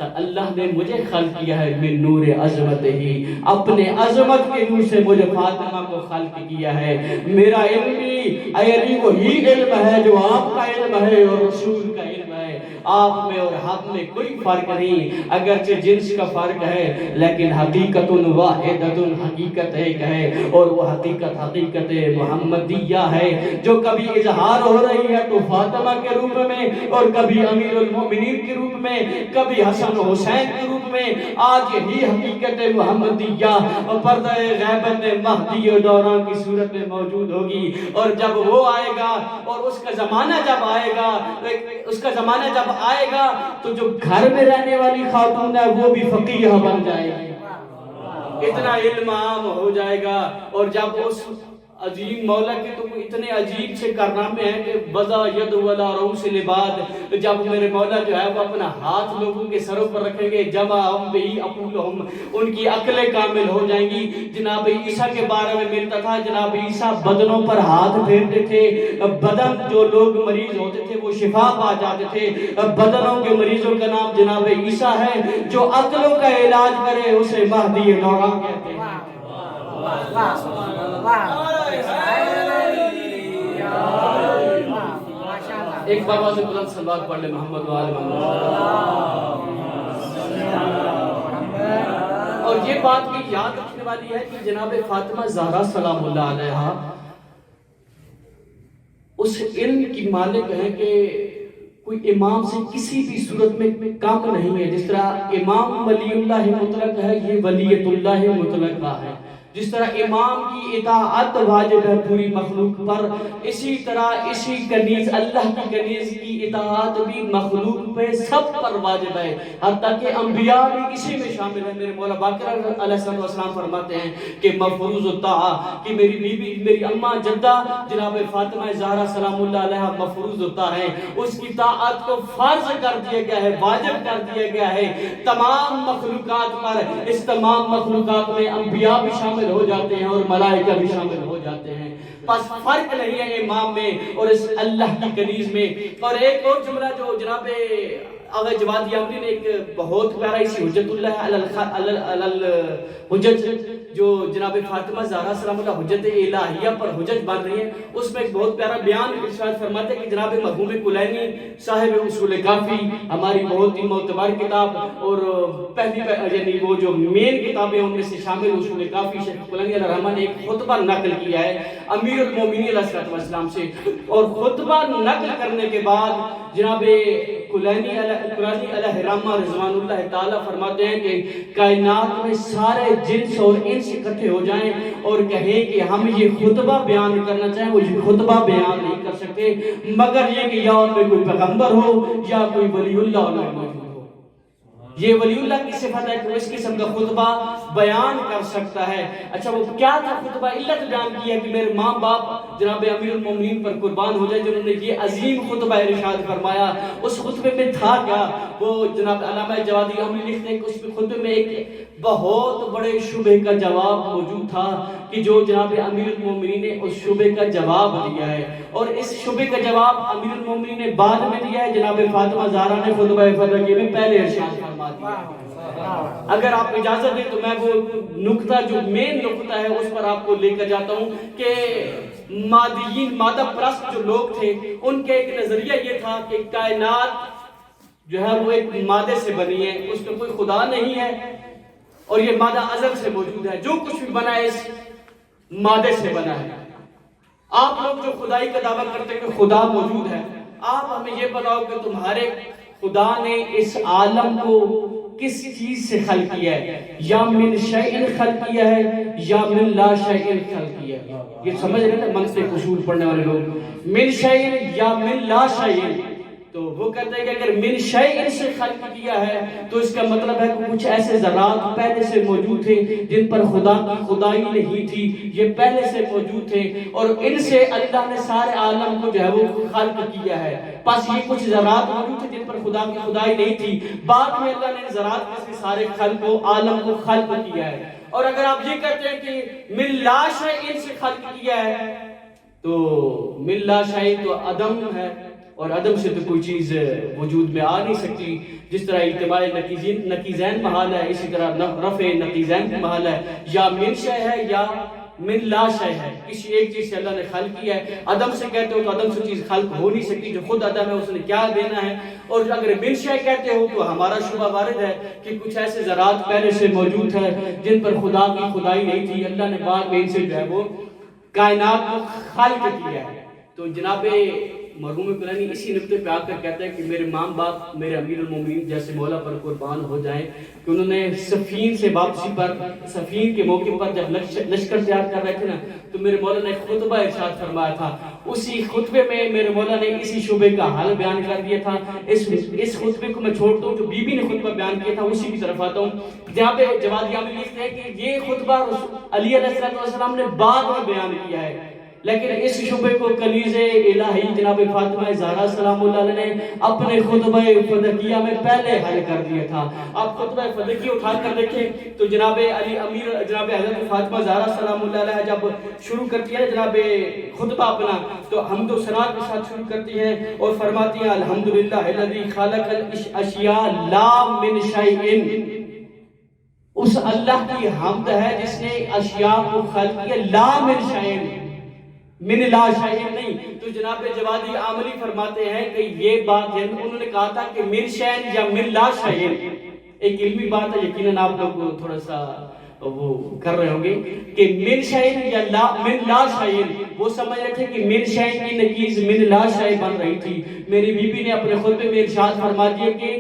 اللہ نے مجھے خلق کیا ہے من نور عظمت ہی، اپنے عظمت کے نور سے مجھے فاطمہ کو خلق کیا ہے۔ میرا علم بھی اے علی وہی علم ہے جو آپ کا علم ہے اور رسول کا علم ہے، آپ میں اور ہم میں کوئی فرق نہیں، اگرچہ جنس کا فرق ہے لیکن حقیقت واحدۃ، حقیقت ایک ہے، اور وہ حقیقت محمدیہ ہے، جو کبھی اظہار ہو رہی ہے تو فاطمہ کے روپ میں، اور کبھی امیر المومنین کے روپ میں، کبھی حسن حسین کے روپ میں۔ آج یہی حقیقت محمدیہ پردہ غیبت مہدی و دوران کی صورت میں موجود ہوگی، اور جب وہ آئے گا اور اس کا زمانہ جب آئے گا تو جو گھر میں رہنے والی خاتون ہے وہ بھی فقیہ بن جائے گی، اتنا علم عام ہو جائے گا۔ اور جب اس عظیم مولا کے تو اتنے عجیب سے کارنامے ہیں کہ بذا ید ولا رؤوس لباد، جب میرے مولا جو ہے وہ اپنا ہاتھ لوگوں کے سروں پر رکھیں گے، جمع ہم بہی عقولہم، ان کی عقلیں کامل ہو جائیں گی۔ جناب عیسیٰ کے بارے میں ملتا تھا، جناب عیسیٰ بدنوں پر ہاتھ پھیرتے تھے، بدن جو لوگ مریض ہوتے تھے وہ شفا پا جاتے تھے۔ بدنوں کے مریضوں کا نام جناب عیسیٰ ہے، جو عقلوں کا علاج کرے اسے مہدی دوران کہتے ہیں۔ ایک بابا سے بلند صلوات پڑھ لے محمد وآل محمد۔ اور یہ بات بھی یاد رکھنے والی ہے کہ جناب فاطمہ زہرا سلام اللہ علیہا اس علم کی مالک ہے کہ کوئی امام سے کسی بھی صورت میں کم نہیں ہے۔ جس طرح امام ولی اللہ مطلق ہے، یہ ولیت اللہ مطلقہ ہے۔ جس طرح امام کی اطاعت واجب ہے پوری مخلوق پر، اسی طرح اسی کنیز اللہ کی کنیز کی اطاعت بھی مخلوق پہ سب پر واجب ہے، حتیٰ کہ انبیاء بھی اسی میں شامل ہیں۔ میرے مولا باقر علیہ السلام فرماتے ہیں کہ مفروض الطاعہ، کہ میری بیوی میری اماں جدہ جناب فاطمہ زہرا سلام اللہ علیہ مفروض ہوتا ہے، اس کی طاعت کو فرض کر دیا گیا ہے، واجب کر دیا گیا ہے تمام مخلوقات پر۔ اس تمام مخلوقات میں انبیاء بھی شامل ہو جاتے ہیں اور ملائکہ بھی شامل ہو جاتے ہیں، بس فرق نہیں ہے امام میں اور اس اللہ کی کنیز میں۔ اور ایک اور جملہ جو جناب آغا جواد یامنی نے ایک بہت پیارا اسی حجت اللہ علی الحجج، جو جناب فاطمہ زہرا سلام اللہ حجت الہیہ پر حجج بن رہی ہے، اس میں ایک بہت پیارا بیان ارشاد فرماتے ہیں کہ جناب مرحوم کلینی صاحب اصول کافی، ہماری بہت ہی معتبر کتاب اور پہلی یعنی وہ جو مین کتابیں ان میں سے شامل اصول کافی، شیخ کلینی علیہ الرحمہ نے ایک خطبہ نقل کیا ہے امیر المومنین علیہ السلام سے، اور خطبہ نقل کرنے کے بعد جناب کلینی علیہ الرحمہ رضوان اللہ تعالیٰ فرماتے ہیں کہ کائنات میں سارے جنس اور انس اکٹھے ہو جائیں اور کہیں کہ ہم یہ خطبہ بیان کرنا چاہیں، وہ یہ خطبہ بیان نہیں کر سکتے مگر یہ کہ یا ان میں کوئی پیغمبر ہو یا کوئی ولی اللہ ان میں موجود ہو۔ یہ ولی اللہ کی صفت ہے کہ وہ اس قسم کا خطبہ بیان کر سکتا ہے۔ اچھا وہ کیا تھا خطبہ؟ علت بیان کیا کہ میرے ماں باپ جناب امیر المومنین پر قربان ہو جائے جنہوں نے یہ عظیم خطبہ ارشاد فرمایا۔ اس خطبے میں تھا کیا؟ وہ جناب علامہ جوادی عمری لکھتے ہیں کہ اس خطبے میں ایک بہت بڑے شبہ کا جواب موجود تھا کہ جو جناب امیر المومنین نے اس شبہ کا جواب دیا ہے، اور اس شبہ کا جواب امیر المومنین نے بعد میں دیا ہے۔ جناب فاطمہ زہرا نے خطبہ فدقیہ میں پہلے ارشاد فرما دیا۔ اگر آپ اجازت دیں تو میں وہ نقطہ جو مین نقطہ ہے اس پر آپ کو لے کر جاتا ہوں کہ مادیین، مادہ پرست جو لوگ تھے، ان کے ایک نظریہ یہ تھا کہ کائنات جو ہے وہ ایک مادے سے بنی ہے، اس میں کوئی خدا نہیں ہے اور یہ مادہ ازل سے موجود ہے، جو کچھ بھی بنا ہے اس مادے سے بنا ہے۔ آپ لوگ جو خدائی کا دعویٰ کرتے ہیں کہ خدا موجود ہے، آپ ہمیں یہ بتاؤ کہ تمہارے خدا نے اس عالم کو کس چیز سے خلق کیا ہے؟ یا من شیء خلق کیا ہے یا من لا شیء خلق کیا ہے؟ یہ سمجھ رہے ہیں منطق اصول پڑھنے والے لوگ، من شیء یا من لا شیء، تو وہ کہتے ہیں کہ اگر من شیء سے خلق کیا ہے تو اس کا مطلب ہے کہ کچھ ایسے ذرات پہلے سے موجود تھے جن پر خدا کی خدائی نہیں تھی، یہ پہلے سے موجود تھے اور ان سے اللہ نے سارے عالم کو جو ہے وہ خلق کیا ہے۔ پس یہ کچھ ذرات موجود تھے جن پر خدا کی خدائی نہیں تھی، بعد میں اللہ نے ذرات میں سے سارے خلق کو، عالم کو خلق کیا ہے۔ اور اگر آپ یہ کہتے ہیں کہ من لا شیء سے خلق کیا ہے تو من لا شیء تو عدم ہے، اور عدم سے تو کوئی چیز وجود میں آ نہیں سکتی۔ جس طرح اجتماع نقیزین محال ہے، اسی طرح رفع نقیزین محال ہے، یا من شیء ہے یا من لا شیء ہے، کسی ایک چیز سے اللہ نے خلق کیا ہے۔ عدم سے کہتے ہو تو عدم سے چیز خلق ہو نہیں سکتی، جو خود عدم ہے اس نے کیا دینا ہے۔ اور اگر من شیء کہتے ہو تو ہمارا شبہ وارد ہے کہ کچھ ایسے ذرات پہلے سے موجود ہے جن پر خدا کی خدائی نہیں تھی، اللہ نے بعد میں ان سے جو ہے وہ کائنات کو خلق کیا ہے۔ تو جناب مرحوم کلینی اسی نقطے پہ آ کر کہتا ہے کہ میرے ماں باپ میرے امیر المومنین جیسے مولا پر قربان ہو جائیں کہ انہوں نے سفین سے واپسی پر، سفین کے موقع پر جب لشکر تیار کر رہے تھے نا تو میرے مولا نے خطبہ ارشاد فرمایا تھا۔ اسی خطبے میں میرے مولا نے اسی شعبے کا حل بیان کر دیا تھا۔ اس خطبے کو میں چھوڑتا ہوں جو بی بی نے خطبہ بیان کیا تھا، اسی کی طرف آتا ہوں جہاں پہ جواد یامی لکھتے ہیں کہ یہ خطبہ علی علیہ السلام نے بعد میں بیان کیا ہے، لیکن اس شعبے کو کنیز الہی جناب فاطمہ زہرا سلام اللہ علیہ نے اپنے خطبہ فدقیہ میں پہلے حل کر دیا تھا۔ آپ خطبہ فدقیہ اٹھا کر دیکھیں تو جناب جناب حضرت فاطمہ زہرا سلام اللہ علیہ جب شروع کرتی ہے جناب خطبہ اپنا تو حمد و ثنا کے ساتھ شروع کرتی ہے اور فرماتی ہے الحمدللہ الذی خلق الاشیاء لا من شیء، اس اللہ کی حمد ہے جس نے اشیاء کو خلق کیا، لا من شیء، من لا شیء نہیں۔ تو جناب جوادی عاملی فرماتے ہیں کہ یہ بات ہے، انہوں نے کہا تھا کہ من شیء یا من لا شیء، ایک علمی بات ہے، یقیناً آپ لوگ تھوڑا سا وہ کر رہے ہوں گے کہ من شیء یا من لا شیء، وہ سمجھ رہے تھے کہ من شیء کی نکیز من لا شیء بن رہی تھی۔ میری بی بی نے اپنے خطبے میں ارشاد فرما دیا کہ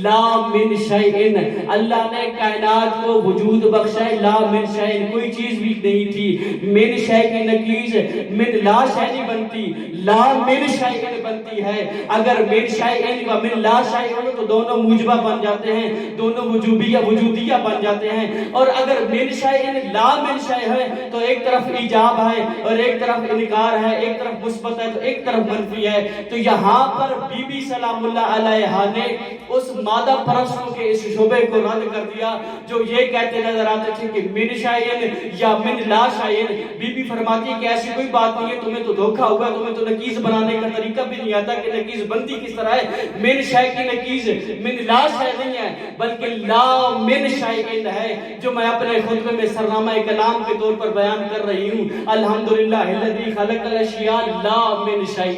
لا من شیء، اللہ نے کائنات کو وجود بخشا ہے، لا من شیء، کوئی چیز بھی نہیں تھی۔ من شیء کی نکیز من لا شیء نہیں بنتی، لا من شیء بنتی ہے۔ اگر من شیء و من لا شیء ہو تو دونوں موجبہ بن جاتے ہیں، دونوں وجودیہ بن جاتے ہیں۔ اور اگر من شیء لا من شیء ہے تو ایک طرف ایجاب ہے اور ایک طرف انکار ہے، ایک طرف مثبت ہے تو ایک طرف منفی ہے۔ تو یہاں پر بی بی سلام اللہ علیہا نے اس مادہ پرستوں کے اس شعبے کو رد کر دیا جو یہ کہتے نظر آتے تھے کہ من شیء یا من لا شیء۔ بی بی فرماتی ہے کہ ایسی کوئی بات نہیں ہے، تمہیں تو دھوکہ ہوا ہے، تمہیں تو نکیز بنانے کا طریقہ بھی نہیں آتا کہ نکیز بنتی کس طرح ہے۔ من شیء کی نکیز من لا شیء نہیں ہے بلکہ لا من شیء ہے، جو میں اپنے خطبے میں سرنامہ کلام کے طور پر بیان کر رہی ہوں، الحمدللہ الذی خلق الاشیاء لا من شیء۔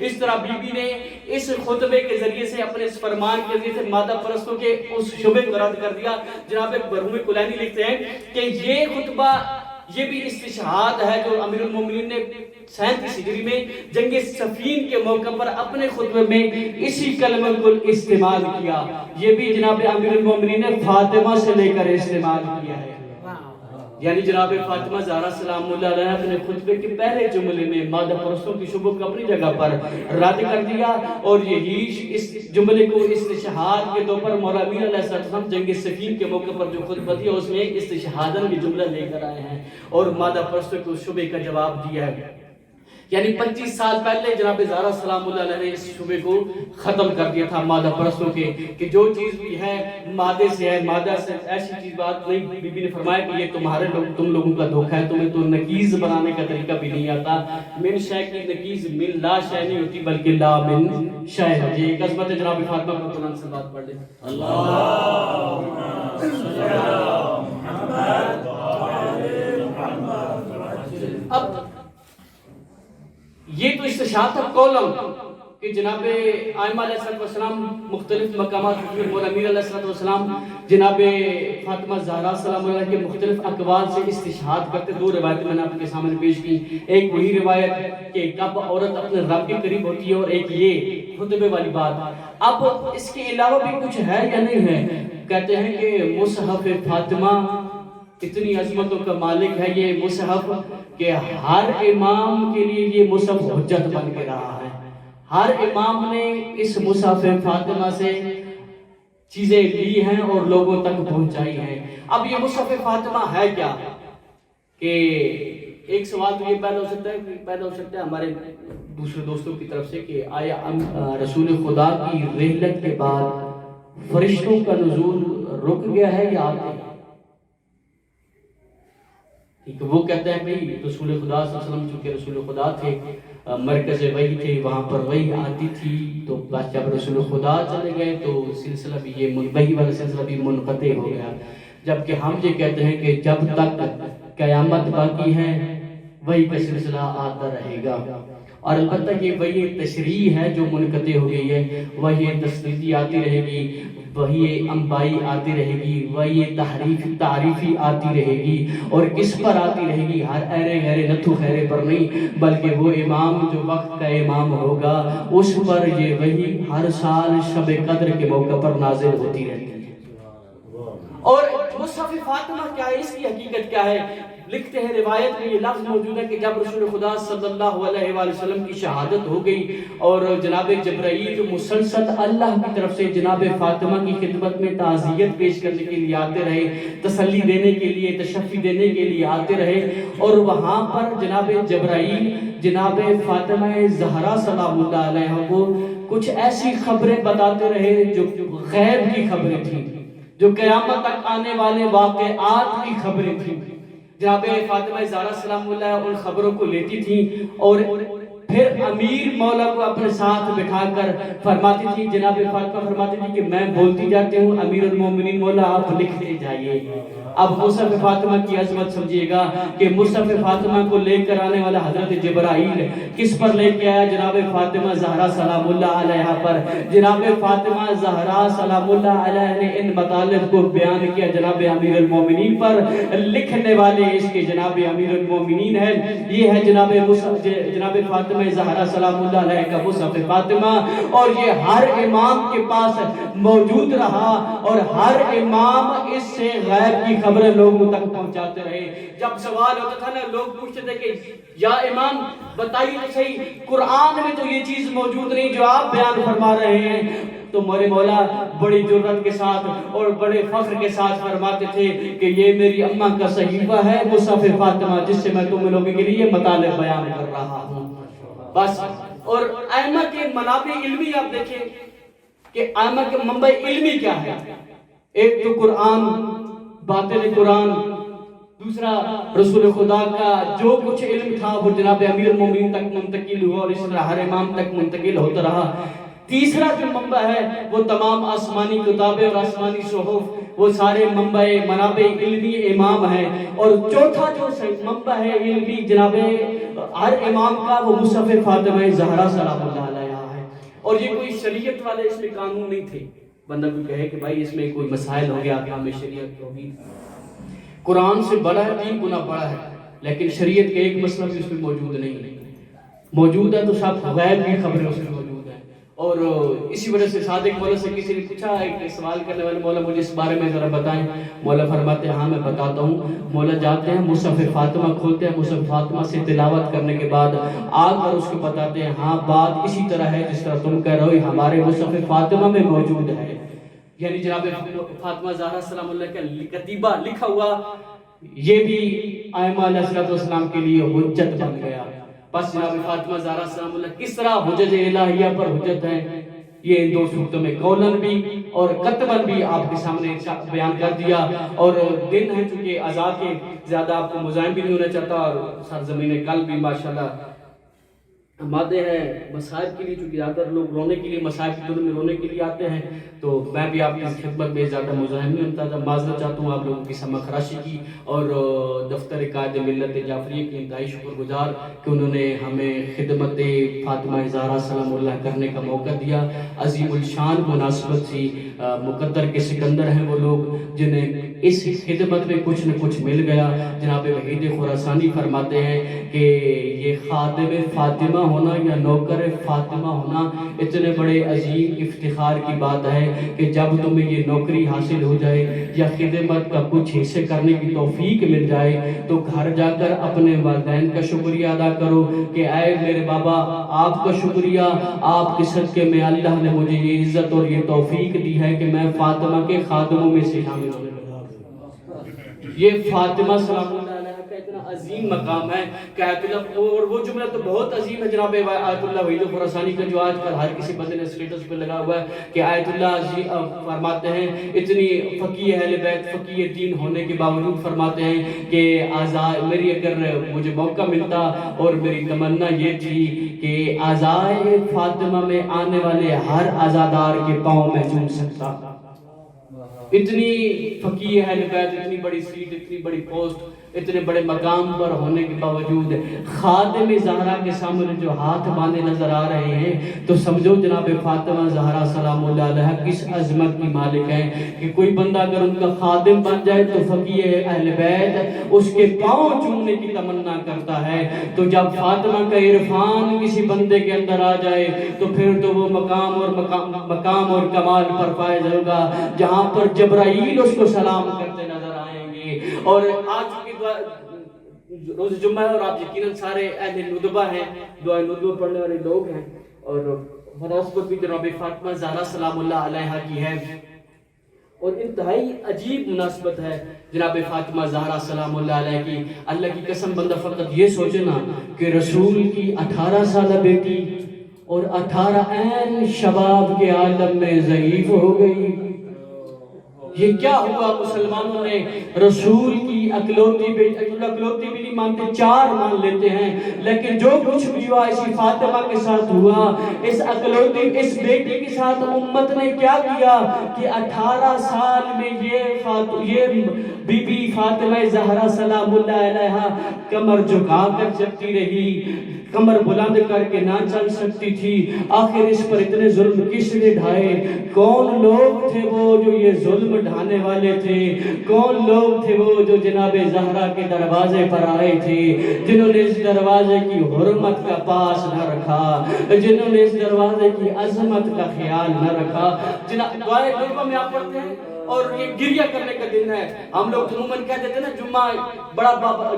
اس طرح بی بی نے اس خطبے کے ذریعے سے، اپنے اس فرمان کے ذریعے سے مادہ پرستوں کے اس شعبے کو رد کر دیا۔ جناب مرحوم کلینی لکھتے ہیں کہ یہ خطبہ یہ بھی استشہاد ہے جو امیر المومنین نے 37 ہجری میں جنگ صفین کے موقع پر اپنے خطبے میں اسی کلمہ کو استعمال کیا. یہ بھی جناب امیر المومنین نے فاطمہ سے لے کر استعمال کیا ہے. یعنی جناب فاطمہ زہرا سلام اللہ علیہ اپنے خطبے کے پہلے جملے میں مادہ پرستوں کی شبہ کو اپنی جگہ پر رد کر دیا، اور یہی اس جملے کو استشہاد کے طور پر مولا امیر علیہ السلام جنگ صفین کے موقع پر جو خطبہ دیا اس میں استشہادن یہ جملہ لے کر آئے ہیں اور مادہ پرستوں کو شبہ کا جواب دیا ہے. یعنی 25 سال پہلے جناب زہرا سلام اللہ علیہ نے اس شبے کو ختم کر دیا تھا مادہ پرستوں کے کہ جو چیز بھی ہے مادے سے ہے، مادہ سے ایسی چیز بات نہیں. بی بی نے فرمایا کہ یہ تم لوگوں کا دھوکہ ہے، تمہیں تو نکیز بنانے کا طریقہ بھی نہیں آتا. من شے کی نکیز من لا شے نہیں ہوتی بلکہ لا من شے ہے. یہ ایک عظمت ہے. جناب فاطمہ کو قرآن سے بات پڑھ لیں. اللہم صلی علی محمد وعلی محمد. اب یہ تو استشہاد تھا کولم کہ جناب آئمہ علیہ السلام مختلف مقامات پر مولا امیر علیہ السلام جناب فاطمہ زہرا سلام اللہ کے مختلف اقوال سے استشہاد کرتے. 2 روایتیں میں نے آپ کے سامنے پیش کی. ایک وہی روایت کہ کب عورت اپنے رب کے قریب ہوتی ہے، اور ایک یہ خطبے والی بات. اب اس کے علاوہ بھی کچھ ہے یا نہیں ہے؟ کہتے ہیں کہ مصحف فاطمہ اتنی عظمتوں کا مالک ہے یہ مصحف کہ ہر امام کے لیے یہ مصحف حجت بن کے رہا ہے. ہر امام نے اس مصحف فاطمہ سے چیزیں لی ہیں اور لوگوں تک پہنچائی ہیں. اب یہ مصحف فاطمہ ہے کیا؟ کہ ایک سوال تو یہ پیدا ہو سکتا ہے ہمارے دوسرے دوستوں کی طرف سے کہ آیا رسول خدا کی رحلت کے بعد فرشتوں کا نزول رک گیا ہے یا آتے ہیں؟ وہ کہتے ہیں کہ رسول خدا صلی اللہ علیہ وسلم چونکہ رسول خدا تھے، مرکز وحی تھے، وہاں پر وحی آتی تھی، تو جب رسول خدا چلے گئے تو سلسلہ بھی یہ وحی والا سلسلہ بھی منقطع ہو گیا. جبکہ ہم یہ کہتے ہیں کہ جب تک قیامت باقی ہے وحی کا سلسلہ آتا رہے گا. اور البتہ یہ وحی تشریح ہے جو منقطع ہو گئی ہے، وحی تسلیتی آتی رہے گی، وحی انبائی آتی رہے گی، وحی تعریفی آتی رہے گی. اور کس پر آتی رہے گی؟ ہر ایرے غیرے نتھو خیرے پر نہیں، بلکہ وہ امام جو وقت کا امام ہوگا اس پر یہ وحی ہر سال شب قدر کے موقع پر نازل ہوتی رہتی ہے. اور مصحف فاطمہ کیا ہے، اس کی حقیقت کیا ہے؟ لکھتے ہیں روایت میں یہ لفظ موجود ہے کہ جب رسول خدا صلی اللہ علیہ وآلہ وسلم کی شہادت ہو گئی اور جناب جبرائیل مسلسل اللہ کی طرف سے جناب فاطمہ کی خدمت میں تعزیت پیش کرنے کے لیے آتے رہے، تسلی دینے کے لیے، تشفی دینے کے لیے آتے رہے، اور وہاں پر جناب جبرائیل جناب فاطمہ زہرا سلام اللہ علیہ کو کچھ ایسی خبریں بتاتے رہے جو غیب کی خبریں تھیں، جو قیامت تک آنے والے واقعات کی خبریں تھیں. جناب فاطمہ زہرا سلام اللہ ان خبروں کو لیتی تھی اور پھر امیر مولا کو اپنے ساتھ بٹھا کر فرماتی تھی، جناب فاطمہ فرماتی تھی کہ میں بولتی جاتی ہوں، امیر المومنین مولا آپ لکھتے جائیے. اب مصحف فاطمہ کی عظمت سمجھیے گا کہ مصحف فاطمہ کو لے کر آنے والا حضرت جبرائیل کس پر لے کے آیا؟ جناب فاطمہ زہرا سلام اللہ علیہ پر. جناب فاطمہ زہرا سلام اللہ علیہ نے ان مطالب کو بیان کیا جناب امیر المومنین پر. لکھنے والے اس کے جناب امیر المومنین ہے. یہ ہے جناب فاطمہ زہرا سلام اللہ علیہ کا مصحف فاطمہ، اور یہ ہر امام کے پاس موجود رہا اور ہر امام اس سے غیب کی خبریں لوگوں تک پہنچاتے رہے. جب سوال ہوتا تھا نا، لوگ پوچھتے تھے کہ یا امام بتائیے تو صحیح، قرآن میں تو یہ چیز موجود نہیں جو آپ بیان فرما رہے ہیں. تو میرے مولا بڑی جرات کے ساتھ اور بڑے فخر کے ساتھ فرماتے تھے کہ یہ میری اماں کا صحیفہ ہے مصحف فاطمہ، جس سے میں تم لوگوں کے لیے مطالب بیان کر رہا ہوں. بس. اور ائمہ کے منابع علمی آپ دیکھیں کہ ائمہ کے منبع علمی کیا ہے. ایک تو قرآن، باطن قرآن، دوسرا رسول خدا کا جو کچھ علم تھا وہ جناب امیر المومنین تک منتقل ہوا اور اس طرح ہر امام تک منتقل ہوتا رہا. تیسرا جو منبع ہے وہ تمام آسمانی کتابیں اور آسمانی صحف، وہ سارے منابع علمی امام ہیں. اور چوتھا جو منبع ہے علمی جناب ہر امام کا وہ مصحف فاطمہ زہرا سلام اللہ علیہ ہے. اور یہ کوئی شریعت والے اس میں قانون نہیں تھے. بندہ کوئی کہے کہ بھائی اس میں کوئی مسائل ہو گیا احکام شریعت ہوگی، قرآن سے بڑا ہے، 3 گنا بڑا ہے. لیکن شریعت کا ایک مسئلہ بھی اس میں موجود نہیں ہے. موجود ہے تو سب غیب کی خبریں اس میں موجود ہیں. اور اسی وجہ سے صادق مولا سے کسی نے پوچھا، ایک سوال کرنے والے، مولا مجھے اس بارے میں ذرا بتائیں. مولا فرماتے ہیں ہاں میں بتاتا ہوں. مولا جاتے ہیں مصحف فاطمہ کھولتے ہیں، مصحف فاطمہ سے تلاوت کرنے کے بعد آ کر اس کو بتاتے ہیں ہاں بات اسی طرح ہے جس طرح تم کہہ رہے ہو، ہمارے مصحف فاطمہ میں موجود ہے. یعنی جناب فاطمہ زہرا سلام اللہ کا کتیبہ لکھا ہوا یہ بھی ائمہ علیہ السلام کے لیے حجت بن گیا. بس جناب فاطمہ زہرا سلام اللہ کس طرح حجج الہیہ پر حجت ہیں، یہ ان دو صورتوں میں قولن بھی اور قطباً بھی آپ کے سامنے بیان کر دیا. اور دن ہے چونکہ عزا کے، زیادہ آپ کو مزاحم بھی نہیں ہونا چاہتا، اور سرزمین کل بھی ماشاءاللہ آمادے ہیں مصائب کے لیے، چونکہ زیادہ تر لوگ رونے کے لیے، مصائب کے دنوں میں رونے کے لیے آتے ہیں. تو میں بھی آپ کی خدمت میں زیادہ مزاحم نہیں ہوتا تھا، معذرت چاہتا ہوں آپ لوگوں کی سمع خراشی کی. اور دفتر قائد ملت جعفریہ کی انتہائی شکر گزار کہ انہوں نے ہمیں خدمت فاطمہ زہرا سلام اللہ کرنے کا موقع دیا. عظیم الشان مناسبت تھی، مقدر کے سکندر ہیں وہ لوگ جنہیں اس خدمت میں کچھ نہ کچھ مل گیا. جناب وحید خراسانی فرماتے ہیں کہ یہ خادم فاطمہ ہونا یا نوکر فاطمہ ہونا اتنے بڑے عظیم افتخار کی بات ہے کہ جب تمہیں یہ نوکری حاصل ہو جائے یا خدمت کا کچھ حصے کرنے کی توفیق مل جائے تو گھر جا کر اپنے والدین کا شکریہ ادا کرو کہ اے میرے بابا آپ کا شکریہ، آپ کے صدقے میں اللہ نے مجھے یہ عزت اور یہ توفیق دی ہے کہ میں فاطمہ کے خادموں میں سے شامل ہوں. یہ فاطمہ سلام اللہ علیہ کا اتنا عظیم مقام ہے کہ آیت اللہ، اور وہ جملہ تو بہت عظیم ہے جناب آیت اللہ وحید خراسانی کا جو آج کل ہر کسی بندے نے اسٹیٹس پہ لگا ہوا ہے کہ آیت اللہ فرماتے ہیں اتنی فقیہ اہل بیت فقیہ دین ہونے کے باوجود فرماتے ہیں کہ میری اگر مجھے موقع ملتا اور میری تمنا یہ تھی کہ عزائے فاطمہ میں آنے والے ہر عزادار کے پاؤں میں چوم سکتا. اتنی فقیہ اہل بیت، اتنی بڑی سیٹ، اتنی بڑی پوسٹ، اتنے بڑے مقام پر ہونے کے باوجود خادم زہرا کے سامنے جو ہاتھ باندھے نظر آ رہے ہیں تو سمجھو جناب فاطمہ زہرا سلام اللہ علیہ کس عظمت کی مالک ہیں کہ کوئی بندہ اگر ان کا خادم بن جائے تو فقیہ اہل بیت اس کے پاؤں چومنے کی تمنا کرتا ہے. تو جب فاطمہ کا عرفان کسی بندے کے اندر آ جائے تو پھر تو وہ مقام اور کمال پر فائز ہوگا جہاں پر جبرائیل اس کو سلام کرتے نظر آئیں گے. اور آج کی روز جمعہ ہے اور آپ یقیناً سارے اہل ندبہ ہیں، دعائے ندبہ پڑھنے والے لوگ ہیں، اور مناسبت بھی جناب فاطمہ زہرا سلام اللہ علیہ کی ہے. اور انتہائی عجیب مناسبت ہے جناب فاطمہ زہرا سلام اللہ علیہ کی. اللہ کی قسم بندہ فقط یہ سوچے نا کہ رسول کی 18 سالہ بیٹی اور 18 عین شباب کے عالم میں ضعیف ہو گئی. یہ کیا ہوا؟ مسلمانوں نے رسول کی اکلوتی بیٹی، اکلوتی بھی نہیں مانتے، 4 مان لیتے ہیں، لیکن جو کچھ بھی ہوا اسی فاطمہ کے ساتھ ہوا. اس اکلوتی اس بیٹی کے ساتھ امت نے کیا کیا کہ 18 سال میں یہ بی بی فاطمہ زہرا سلام اللہ علیہ کمر جھکا کر چلتی رہی، کمر بلند کر کے نہ چل سکتی تھی. آخر اس پر اتنے ظلم کس نے ڈھائے؟ کون لوگ تھے وہ جو یہ ظلم ڈھانے والے تھے؟ کون لوگ تھے وہ جو جناب زہرا کے دروازے پر آئے تھے، جنہوں نے اس دروازے کی حرمت کا پاس نہ رکھا، جنہوں نے اس دروازے کی عظمت کا خیال نہ رکھا؟ دعائے ندبہ میں آپ پڑھتے ہیں اور یہ گریہ کرنے کا دن ہے. ہم لوگ عموماً کہہ دیتے ہیں نا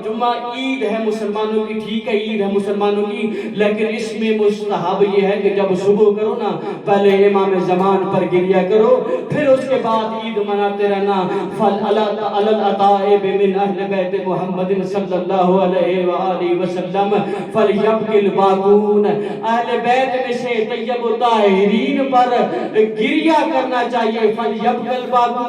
جمعہ عید ہے مسلمانوں کی، ٹھیک ہے عید ہے مسلمانوں کی، لیکن اس میں مستحب یہ ہے کہ جب صبح کرو نا پہلے امام زمان پر گریہ کرو، پھر اس کے بعد عید مناتے رہنا. فَالْعَطَائِبِ مِنْ أَهْلِ بَيْتِ مُحَمَّدٍ صلی اللہ علیہ وآلہ وسلم فَلْيَبْكِ الْبَاقُونَ. اہل بیت میں سے طیب و طاہرین پر گریہ کرنا چاہیے. فَلْيَبْكِ الْبَاقُونَ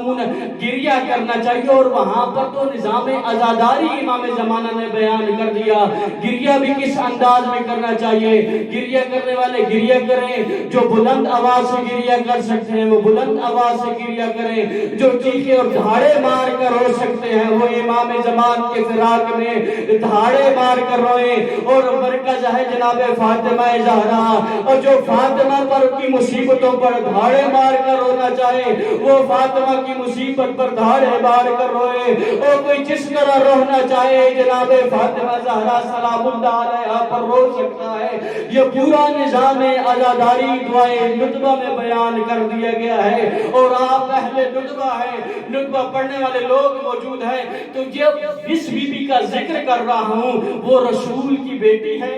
گریہ کرنا چاہیے. اور وہاں پر تو نظام عزاداری امام زمانہ نے بیان کر دیا. گریہ بھی کس انداز میں کرنا چاہیے؟ گریہ کرنے والے گریہ کریں، جو بلند آواز سے گریہ کر سکتے ہیں وہ بلند آواز سے گریہ کریں، جو چیخے اور دھاڑے مار کر رو سکتے ہیں وہ امام زمان کے فراق میں دھاڑے مار کر روئیں. اور مرکز ہے جناب فاطمہ زہرا، اور جو فاطمہ پر کی مصیبتوں پر دھاڑے مار کر رونا چاہے وہ فاطمہ کی مصیبت پر دھاڑے بار کر روئے، اور کوئی جس طرح رونا چاہے جناب فاطمہ زہرا سلام اللہ علیہا پر رو سکتا ہے۔ یہ پورا نظام عزاداری دعائے ندبہ میں بیان کر دیا گیا ہے، اور آپ اہل ندبہ ہیں، ندبہ پڑھنے والے لوگ موجود ہیں، تو جب اس بی بی کا ذکر کر رہا ہوں، وہ رسول کی بیٹی ہے،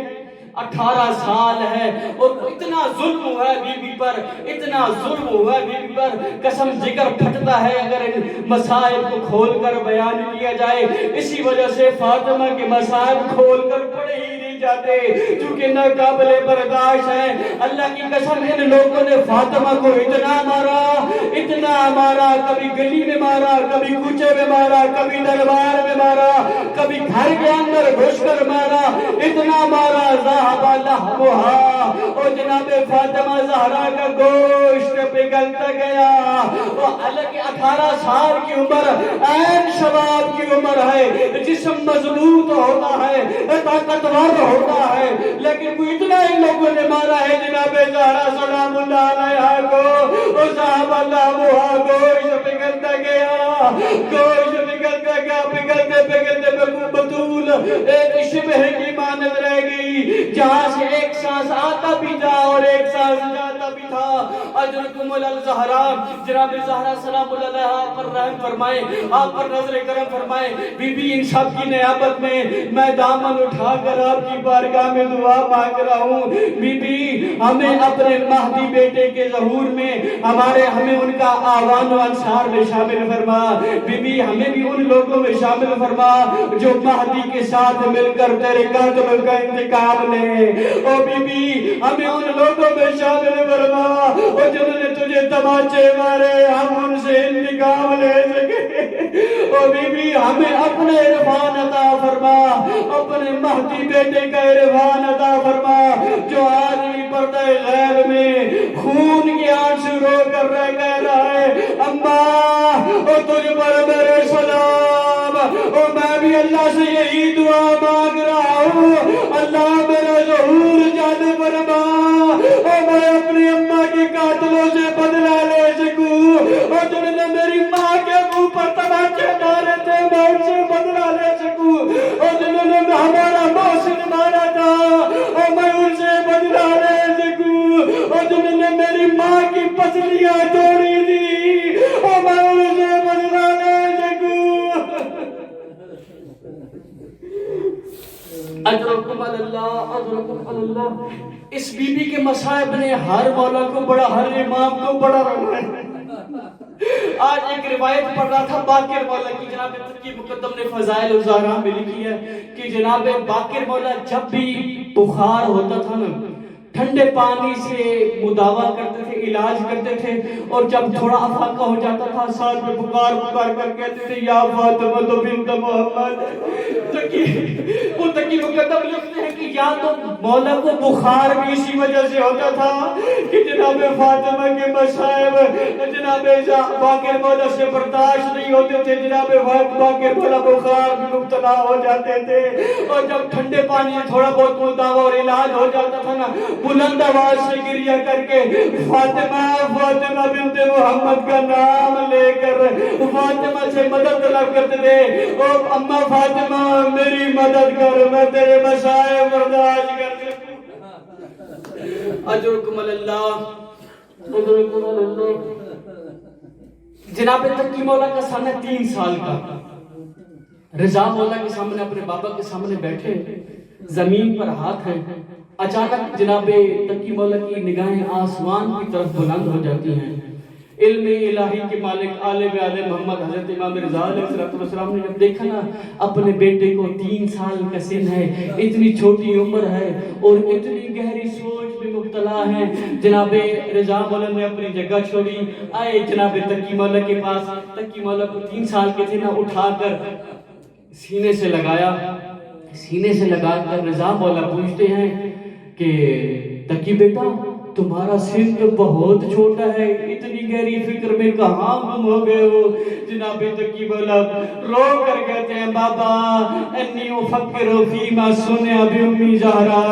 18 سال ہے، اور اتنا ظلم ہوا ہے بی بی پر، اتنا ظلم ہوا ہے بی بی پر، قسم ذکر پھٹتا ہے اگر ان مسائل کو کھول کر بیان کیا جائے۔ اسی وجہ سے فاطمہ کے مسائل کھول کر پڑھے ہی نہیں جاتے، چونکہ ناقابل برداشت ہے۔ اللہ کی قسم ان لوگوں نے فاطمہ کو اتنا مارا، اتنا مارا، کبھی گلی میں مارا، کبھی کوچے میں مارا، کبھی دربار میں مارا، کبھی گھر کے اندر گھس کر مارا، اتنا مارا ذہب لحمھا، اور جناب فاطمہ زہرا کا گوشت پگھلتا گیا۔ وہ حالانکہ 18 سال کی عمر عین شباب کی عمر ہے، جسم مضبوط ہوتا ہے، طاقتور ہوتا ہے، لیکن کوئی اتنا ان لوگوں نے مارا ہے جناب زہرا سلام اللہ علیہا کو، اور ذہب لحمھا، گوشت پگھلتا گیا، گوشت پگھلتا گیا، پگھلتے پگھلتے بطول ایک شبہ کی مانند رہ گئی، جہاں سے ایک سانس آتا بھی تھا اور ایک سانس جاتا بھی تھا۔ اجرکم الزہرا، جناب زہرا سلام اللہ علیہا پر رحم فرمائے، آپ پر نظر کرم فرمائے۔ بی بی ان سب کی نیابت میں دامن اٹھا کر آپ کی بارگاہ میں دعا مانگ رہا ہوں، بی بی ہمیں اپنے مہدی بیٹے کے ظہور میں ہمیں ان کا آوان و انصار میں شامل فرما، بی بی ہمیں بھی ان لوگوں میں شامل فرما جو مہدی کے ساتھ مل کر تیرے قتل کا انتقام لے۔ او بی بی ہمیں ان لوگوں میں شامل فرما اور جنہوں نے تجھے تماچے مارے، ہم ان سے انتقام لے سکے۔ او بی بی ہمیں اپنے عرفان عطا فرما، اپنے مہدی بیٹے کا عرفان عطا فرما، جو آج بھی پردہ غیب میں خون کے آنسو رو کر کہہ رہا ہے اماں او تجھ پر میرے سلام، اور میں بھی اللہ سے یہی دعا مانگ رہا ہوں، اللہ میرا ظہور جانے فرما، اور میں اپنی اماں کے قاتلوں سے بدلہ لے سکوں، اور جنہوں نے میری ماں کے منہ پر تماچے مارے تھے میں ان سے بدلہ لے سکوں، اور جنہوں نے ہمارا محسن مارا تھا اور میں ان سے بدلہ لے سکوں، اور جنہوں نے میری ماں کی پسلیاں توڑی دی اور میں ان سے بدلہ لے سکوں۔ اجرکم اللہ، اجرکم اللہ۔ اس بی بی کے مصائب نے ہر مولا کو بڑا، ہر امام کو بڑا رہا ہے۔ آج ایک روایت پڑھ رہا تھا باقر مولا کی، جناب تقی مقدم نے فضائل الزہرا میں لکھی ہے کہ جناب باقر مولا جب بھی بخار ہوتا تھا نا، ٹھنڈے پانی سے مداوا کرتے تھے، علاج کرتے تھے، اور جب تھوڑا افاقہ ہو جاتا تھا ساتھ میں پکار کر کہتے تھے یا فاطمہ تو بنت محمد۔ وہ تقی مقدم لکھتے ہیں کہ یا تو مولا کو بخار بھی اسی وجہ سے ہوتا تھا کہ جناب فاطمہ کے مصائب جناب باقر مولا سے برداشت نہیں ہوتے تھے، جناب باقر مولا بخار بھی مبتلا ہو جاتے تھے، اور جب ٹھنڈے پانی سے تھوڑا بہت مداوا اور علاج ہو جاتا تھا نا، بلند آواز سے گریہ کر کے فاطمہ فاطمہ بنت محمد کا نام لے کر فاطمہ سے مدد طلب کرتے تھے، اور اماں فاطمہ میری مدد کر، میں تیرے مسائب برداشت کر سکوں۔ اجرکم اللہ، اجرکم اللہ۔ جناب تقی مولا کا سامنے 3 سال کا رضا مولا کے سامنے اپنے بابا کے سامنے بیٹھے، زمین پر ہاتھ ہیں، اچانک جناب تقی مولا کی نگاہیں آسمان کی طرف بلند ہو جاتی ہیں۔ علم الہی کے مالک عالم عالم محمد حضرت امام رضا علیہ السلام نے جب دیکھا نا اپنے بیٹے کو 3 سال کا سن ہے، اتنی چھوٹی عمر ہے اور اتنی گہری سوچ میں مبتلا ہے، جناب رضا مولا نے اپنی جگہ چھوڑی، آئے جناب تقی مولا کے پاس۔ تقی مولا کو 3 سال کے تھے نا، اٹھا کر سینے سے لگایا، سینے سے لگا کر رضا مولا پوچھتے ہیں کہ تقی بیٹا تمہارا سن تو بہت چھوٹا ہے، اتنی گہری فکر میں کہاں گم ہو گئے ہو؟ جناب تقی بلب رو کر کہتے ہیں بابا انی افکر فیما سنیا بی امی زہرا،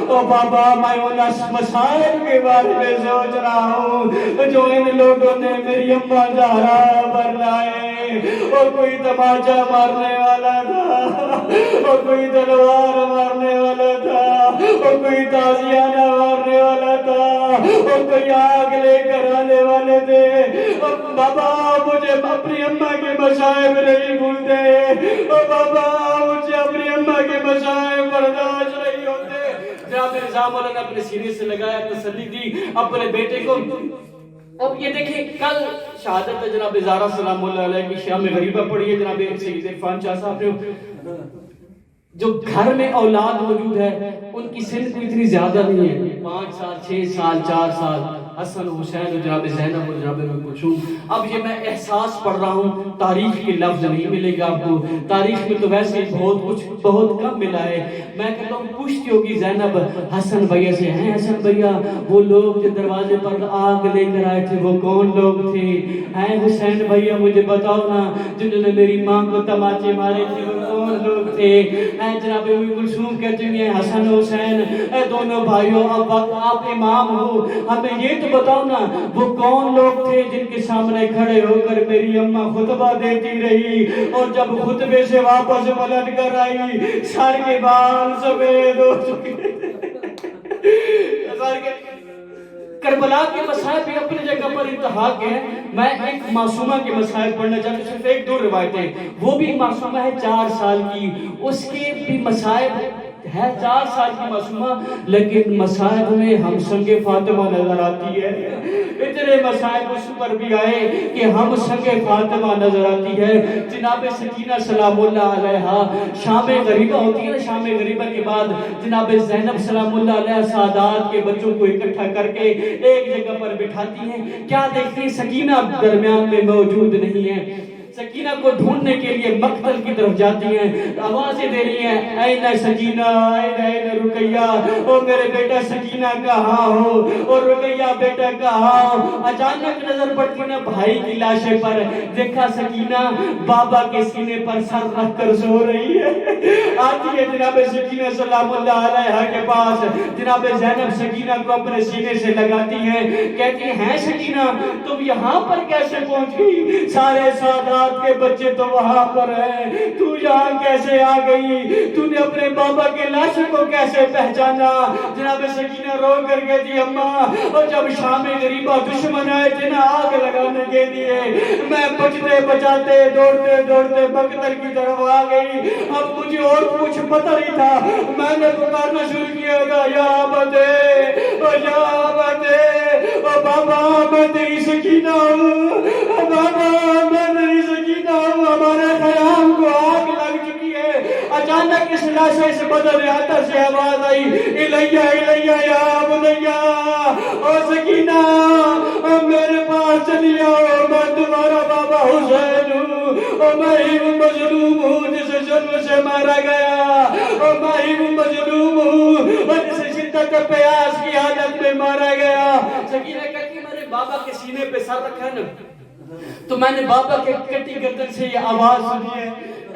او بابا میں ان مسائل کے بارے میں سوچ رہا ہوں جو ان لوگوں نے میری اماں زہرا پر لائے۔ اور کوئی تماچا مارنے والا تھا، اور کوئی تلوار مارنے والا تھا، اور کوئی تازیانہ مارنے والا تھا، اور کوئی آگ لے کر آنے والے تھے۔ اور بابا مجھے اپنی اماں کے مصائب نہیں بھولتے، اور بابا مجھے اپنی اماں کے مصائب برداشت نہیں ہوتے۔ جناب نظام اللہ نے اپنے سینے سے لگایا، تسلی دی اپنے بیٹے کو۔ اب یہ دیکھیں کل شہادت جناب زہرا سلام اللہ علیہ کی شام غریبہ پڑھی ہے جناب سید عرفان شاہ صاحب نے۔ جو گھر میں اولاد موجود ہے ان کی سن کو اتنی زیادہ نہیں ہے، 5 سال 6 سال 4 سال، حسن حسین اور جناب زینب اور جناب کلثوم۔ اب یہ میں احساس پڑھ رہا ہوں، تاریخ کے لفظ نہیں ملے گا آپ کو، تاریخ میں تو ویسے بہت کم ملا ہے۔ میں کہتا ہوں پوچھتی ہوگی زینب حسن بھیا سے، ہیں حسن بھیا وہ لوگ جو دروازے پر آگ لے کر آئے تھے وہ کون لوگ تھے؟ ہیں حسین بھیا مجھے بتاؤ نا جنہوں نے میری ماں کو تماچے مارے تھے وہ کون لوگ تھے؟ جناب کلثوم کہتے ہیں حسن حسین اے دونوں بھائیوں اب آپ امام ہو، ہمیں یہ تو بتاؤ نا وہ کون لوگ تھے جن کے سامنے کھڑے ہو کر میری اماں خطبہ دیتی رہی اور جب خطبے سے واپس پلٹ کر آئی سر کے بال سفید ہو چکے۔ کربلا کے مسائب بھی اپنی جگہ پر انتہا کے ہیں۔ میں ایک معصومہ کے مسائب پڑھنا چاہتا ہوں، صرف 1-2 روایتیں۔ وہ بھی معصومہ ہے 4 سال کی، اس کے بھی مسائب ہے 4 سال کی معصومہ، لیکن مسائب میں ہم سنگ فاطمہ نظر آتی ہے۔ اتنے مسائب اس پر بھی آئے کہ ہم سنگ فاطمہ نظر آتی ہے۔ جناب سکینہ سلام اللہ علیہا شام غریبہ ہوتی ہے نا، شام غریبہ کے بعد جناب زینب سلام اللہ علیہ سادات کے بچوں کو اکٹھا کر کے ایک جگہ پر بٹھاتی ہیں۔ کیا دیکھتے ہیں سکینہ درمیان میں موجود نہیں ہے۔ سکینہ کو ڈھونڈنے کے لیے مقتل کی طرف جاتی ہیں، آوازیں دے رہی ہیں این سکینہ این رقیہ، او میرے بیٹا سکینہ کہاں ہو، اور رقیہ بیٹا کہاں ہو۔ اچانک نظر پڑتی نا بھائی کی لاشے پر، دیکھا سکینہ بابا کے سینے پر سر رکھ کر سو رہی ہے۔ آتی ہے جناب سکینہ سلام اللہ علیہ کے پاس، جناب زینب سکینہ کو اپنے سینے سے لگاتی ہیں، کہتی ہیں سکینہ تم یہاں پر کیسے پہنچ گئی؟ سارے سادات کے بچے تو وہاں پر ہیں، تو یہاں کیسے آ گئی؟ تو نے اپنے بابا کے لاش کو کیسے پہچانا؟ جناب سکینہ رو کر کہتی اماں اور جب شام غریبہ دشمن آئے تھے نا آگ لگانے کے لیے، میں بچتے بچاتے دوڑتے دوڑتے مقتل کی طرف آ گئی۔ اب مجھے اور کچھ پتہ نہیں تھا، میں نے پکارنا شروع کیا گا یا بتے یا بتے، او بابا میں تیری سکینہ ہوں، او بابا میں تیری سکینہ ہوں، ہمارے خیام کو آگ لگ چکی ہے۔ اچانک اس لاشے سے بدن آتا سے آواز آئی الیہ الیہ یا بنیہ، او سکینہ میرے پاس چلی آؤ، میں تمہارا بابا حسین ہوں، اور میں ہی وہ مظلوم ہوں جسے جنم سے مارا گیا، اور میں ہی وہ مظلوم ہوں اور جسے شدت پیاس کی حالت میں مارا گیا۔ سکینہ کہتی میرے بابا کے سینے پہ سر رکھا نا تو میں نے بابا کے کٹی گردن سے یہ آواز سنی ہے۔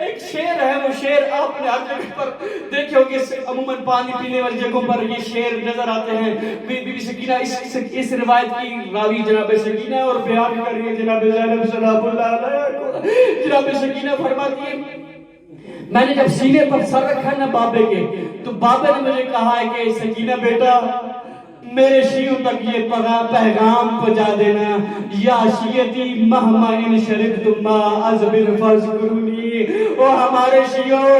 ایک شعر ہے، وہ شعر آپ نے ہر جگہ پر دیکھے ہوگے، عموماً پانی پینے والی جگہوں پر یہ شعر نظر آتے ہیں۔ بی بی سکینہ اس روایت کی راوی جناب سکینہ اور بیان کر رہی ہے جناب زینب سلام اللہ علیہ۔ جناب سکینہ فرماتی ہے میں نے جب سینے پر سر رکھا نا بابے کے تو بابے نے مجھے کہا ہے کہ سکینہ بیٹا میرے شیعوں تک یہ پیغام پہنچا دینا، یا شیعتی مہما ان شربتم ما ازبر فاذکرونی، او ہمارے شیعوں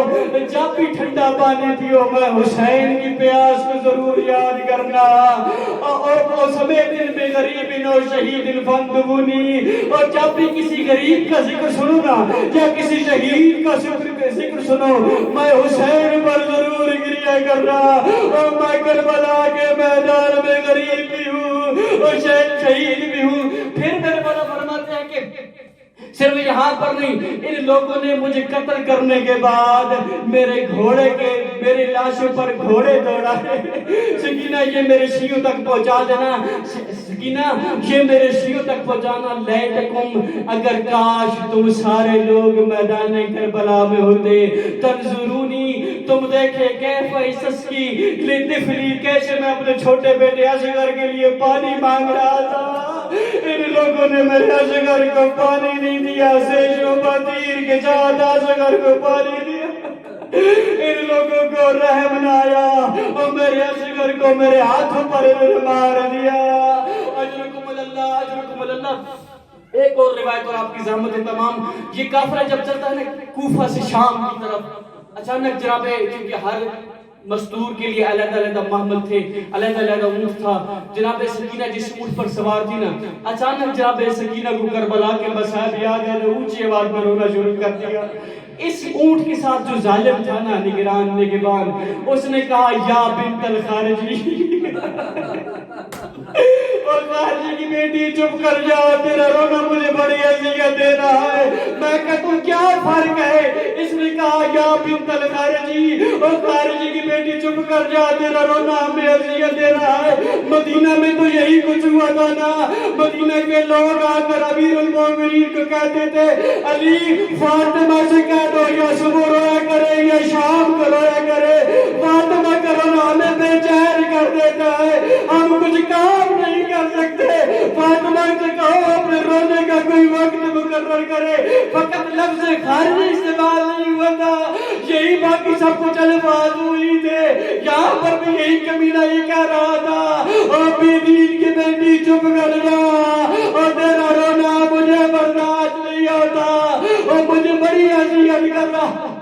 جب بھی ٹھنڈا پانی پیو میں حسین کی پیاس کو ضرور یاد کرنا، اور سمیت میں غریب و شہید فاندبونی، اور جب بھی کسی غریب کا ذکر سنو نا یا کسی شہید کا ذکر سنو میں حسین پر ضرور گریہ کرنا، اور میں کربلا کے میدان میں غریب بھی ہوں اور شہید بھی ہوں۔ پھر میرے بڑا فرماتے ہیں کہ صرف یہاں پر نہیں، ان لوگوں نے مجھے قتل کرنے کے بعد میرے گھوڑے کے میرے لاشوں پر گھوڑے دوڑائے. سکینہ یہ میرے شیعوں تک پہنچا دینا. سکینہ یہ میرے شیعوں تک پہنچانا. لیتکم اگر کاش تم سارے لوگ میدان کربلا میں ہوتے. تنظرونی تم دیکھے کیف استسقی لطفلی کیسے میں اپنے چھوٹے بیٹے اصغر کے لیے پانی مانگ رہا تھا. ان لوگوں نے میرے اصغر کو پانی نہیں دیا. سیشو بطیر کے ساتھ اصغر کو پانی دیا. ان لوگوں کو رحم نہ آیا اور میرے اصغر کو میرے ہاتھوں پر مار دیا. اجرکم اللہ اجرکم اللہ. ایک اور روایت اور آپ کی زحمت تمام. یہ قافلہ جب چلتا ہے نا کوفہ سے شام کی طرف, اچانک جناب چونکہ ہر مستور کے لیے علیحدہ علیحدہ محمل تھے, علیحدہ علیحدہ اونٹ تھا. جناب سکینہ جس اونٹ پر سوار تھی نا, اچانک جناب سکینہ کو کربلا کے مصائب یاد ہے, اونچی آواز میں رونا شروع کر دیا. اس اونٹ کے ساتھ جو ظالم تھا نا نگران نگبان, اس نے کہا یا بنت الخارجی, اور خارجی کی بیٹی چپ کر جا, تیرا رونا مجھے بڑی اذیت دے رہا ہے. میں کہتا ہوں کیا فرق ہے؟ اس نے کہا یا بنت الخارجی, اور خارجی کی بیٹی چپ کر جا, تیرا رونا ہمیں اذیت دے رہا ہے. مدینہ میں تو یہی کچھ ہوا تھا نا. مدینہ کے لوگ آ کر امیر المومنین کو کہتے تھے علی فاطمہ سے کہہ دو یا صبح رویا کرے یا شام کو رویا کرے. فاطمہ کا رونا ہمیں بے چین کر دیتا ہے, ہم کچھ کام نہیں کر سکتے. فاطمہ سے کہو اپنے رونے کا کوئی وقت مقرر کرے. فقط لفظ خارجی استعمال نہیں ہوا تھا, یہی باقی سب کچھ الفاظ ہوئی تھے. یہاں پر بھی یہی کمینہ یہ کہہ رہا تھا اور بی دین کی بیٹی چپ کر جا, اور تیرا رونا مجھے برداشت نہیں ہوتا اور مجھے بڑی اذیت کر رہا.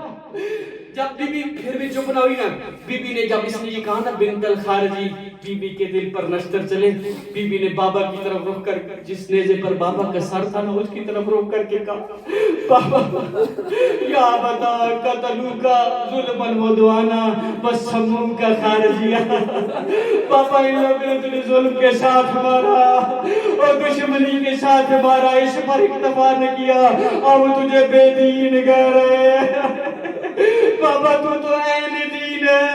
جب بی بی پھر بھی چپ نہ ہوئی نا, بی بی نے جب اس نے یہ کہا نا بنت الخارجی, بی بی کے دل پر نشتر چلے. بی بی نے بابا کی طرف رخ کر, جس نیزے پر بابا کا سر تھا نا اس کی طرف رخ کر کے کہا بابا یا بتا قتلو کا ظلمن و دعانا وسموں کا خارجیہ. بابا ان لوگوں نے تجھے ظلم کے ساتھ مارا اور دشمنی کے ساتھ مارا, اس پر اکتفا نہ کیا, اب تجھے بے دین کہہ رہے ہیں. بابا تو عین دین ہے.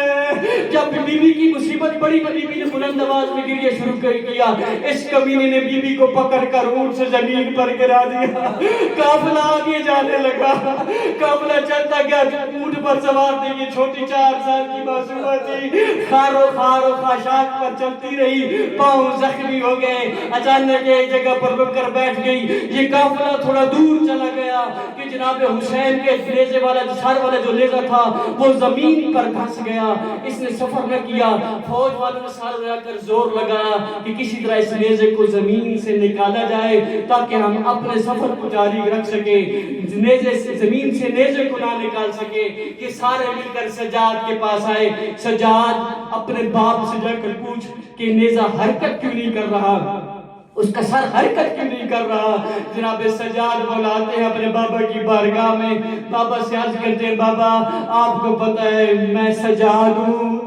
جب بی بی کی مصیبت بڑی بی بی نے بلند آواز میں گریہ شروع کر کیا. اس کمینے نے بی بی کو پکڑ کر اونٹ سے زمین پر گرا دیا. قافلہ آگے جانے لگا, قافلہ چلتا گیا. اونٹ پر سوار تھی یہ چھوٹی 4 سال کی معصومہ تھی, خارو خاشاک پر چلتی رہی, پاؤں زخمی ہو گئے. اچانک ایک جگہ پر رک کر بیٹھ گئی. یہ قافلہ تھوڑا دور چلا گیا کہ جناب حسین کے نیزے والا سر والا جو نیزہ تھا وہ زمین پر پھنس گیا. اس نے سفر نہ کیا. فوج والوں نے سارے ملا کر زور لگایا کہ کسی طرح اس نیزے کو زمین سے نکالا جائے تاکہ ہم اپنے سفر کو جاری رکھ سکیں. نیزے سے زمین سے نیزے کو نہ نکال سکے. یہ سارے مل کر سجاد کے پاس آئے. سجاد اپنے باپ سے جا کر پوچھ کہ نیزہ حرکت کیوں نہیں کر رہا, اس کا سر حرکت کیوں نہیں کر رہا. جناب سجاد بلاتے ہیں اپنے بابا کی بارگاہ میں. بابا سے عرض کرتے ہیں بابا آپ کو پتہ ہے میں سجاد ہوں.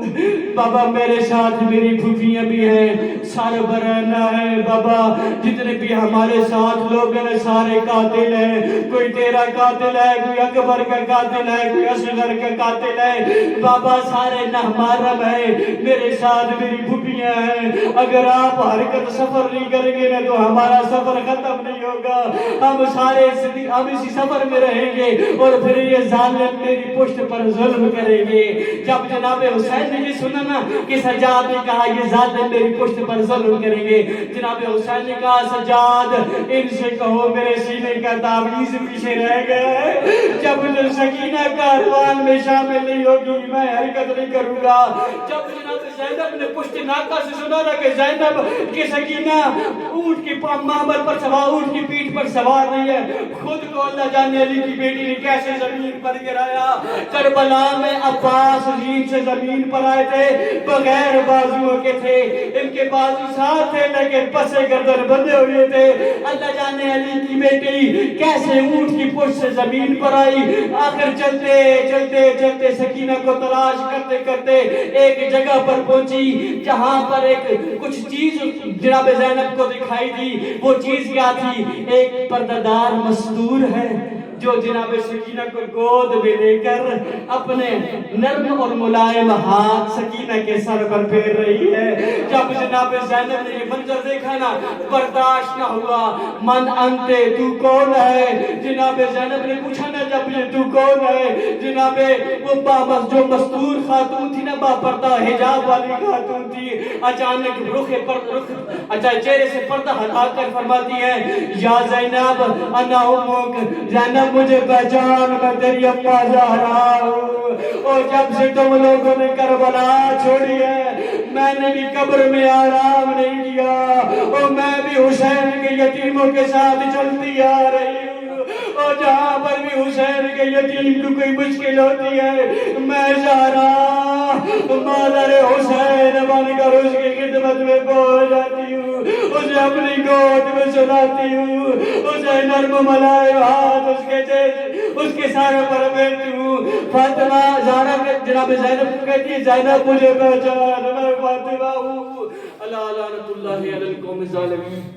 بابا میرے ساتھ میری پھوپھیاں بھی ہیں, سربراہ ہے. بابا جتنے بھی ہمارے ساتھ لوگ ہیں سارے قاتل ہیں. کوئی تیرا قاتل ہے, کوئی اکبر کا قاتل ہے, کوئی اصغر کا قاتل ہے. بابا سارے نامحرم ہیں, میرے ساتھ میری پھوپھیاں ہیں. اگر آپ حرکت سفر نہیں کریں گے نا تو ہمارا سفر ختم نہیں ہوگا. ہم سارے ہم اسی سفر میں رہیں گے اور پھر یہ ظالم میری پشت پر ظلم کریں گے. جب جناب حسین نے یہ سنا نا کہ سجاد نے کہا یہ ظالم میری پشت پر ظلم کریں گے, جناب حسین نے کہا سجاد ان سے کہو میرے سینے کا تعویذ پیچھے رہ گئے. جب سکینہ کاروان میں شامل نہیں ہوگی میں حرکت نہیں کروں گا. جب جناب زینب نے پشت ناکہ سے سنا تھا کہ زینب کہ سکینہ اونٹ کی محمل پر سوار, اونٹ کی پیٹھ پر سوار نہیں ہے, خود کو اللہ جانے علی کی بیٹی نے کیسے زمین پر گرایا. کربلا میں عباس زین سے زمین پر آئے تھے, بغیر بازوؤں کے تھے, ان کے بازو ساتھ تھے لیکن پسے گردن بندے ہوئے تھے. اللہ جانے علی کی بیٹی کیسے اونٹ کی پشت سے زمین پر آئی. آخر چلتے چلتے چلتے سکینہ کو تلاش کرتے کرتے ایک جگہ پر پہنچی جہاں پر ایک کچھ چیز جناب زینب کو دکھائی دی. وہ چیز کیا تھی؟ ایک پردہ دار مستور ہے, جو جناب سکینہ کو گود میں لے کر اپنے نرم اور ملائم ہاتھ سکینہ کے سر پر پھیر رہی ہے۔ جب جناب زینب نے یہ منظر دیکھا نا، برداشت نہ ہوا۔ من انتے، تو کون ہے؟ جناب زینب نے پوچھا نا جب یہ تو کون ہے؟ جناب وہ جو مستور خاتون تھی نا، با پردہ حجاب والی خاتون تھی، اچانک چہرے سے پردہ ہٹا کر فرماتی ہے، یا زینب انا امک، زینب مجھے پہچان، میں تیری اماں زہرا ہوں، اور جب سے تم لوگوں نے کربلا چھوڑی ہے میں نے بھی قبر میں آرام نہیں کیا، اور میں بھی حسین کے یتیموں کے ساتھ چلتی آ رہی ہوں، اور جہاں پر بھی حسین کے یتیم کو کوئی مشکل ہوتی ہے میں زہرا مادر حسین بن کر اس کی خدمت میں پہنچ جاتی ہوں، اسے اپنی گود میں سلاتی ہوں، اسے نرم ملائم ہاتھ اس کے سارے پر بیٹھتی ہوں۔ فاطمہ زہرا کے جناب زینب کو کہتی ہے، زینب مجھے پہچان، میں فاطمہ ہوں۔ اللہ لعنت اللہ علی القوم الظالمین۔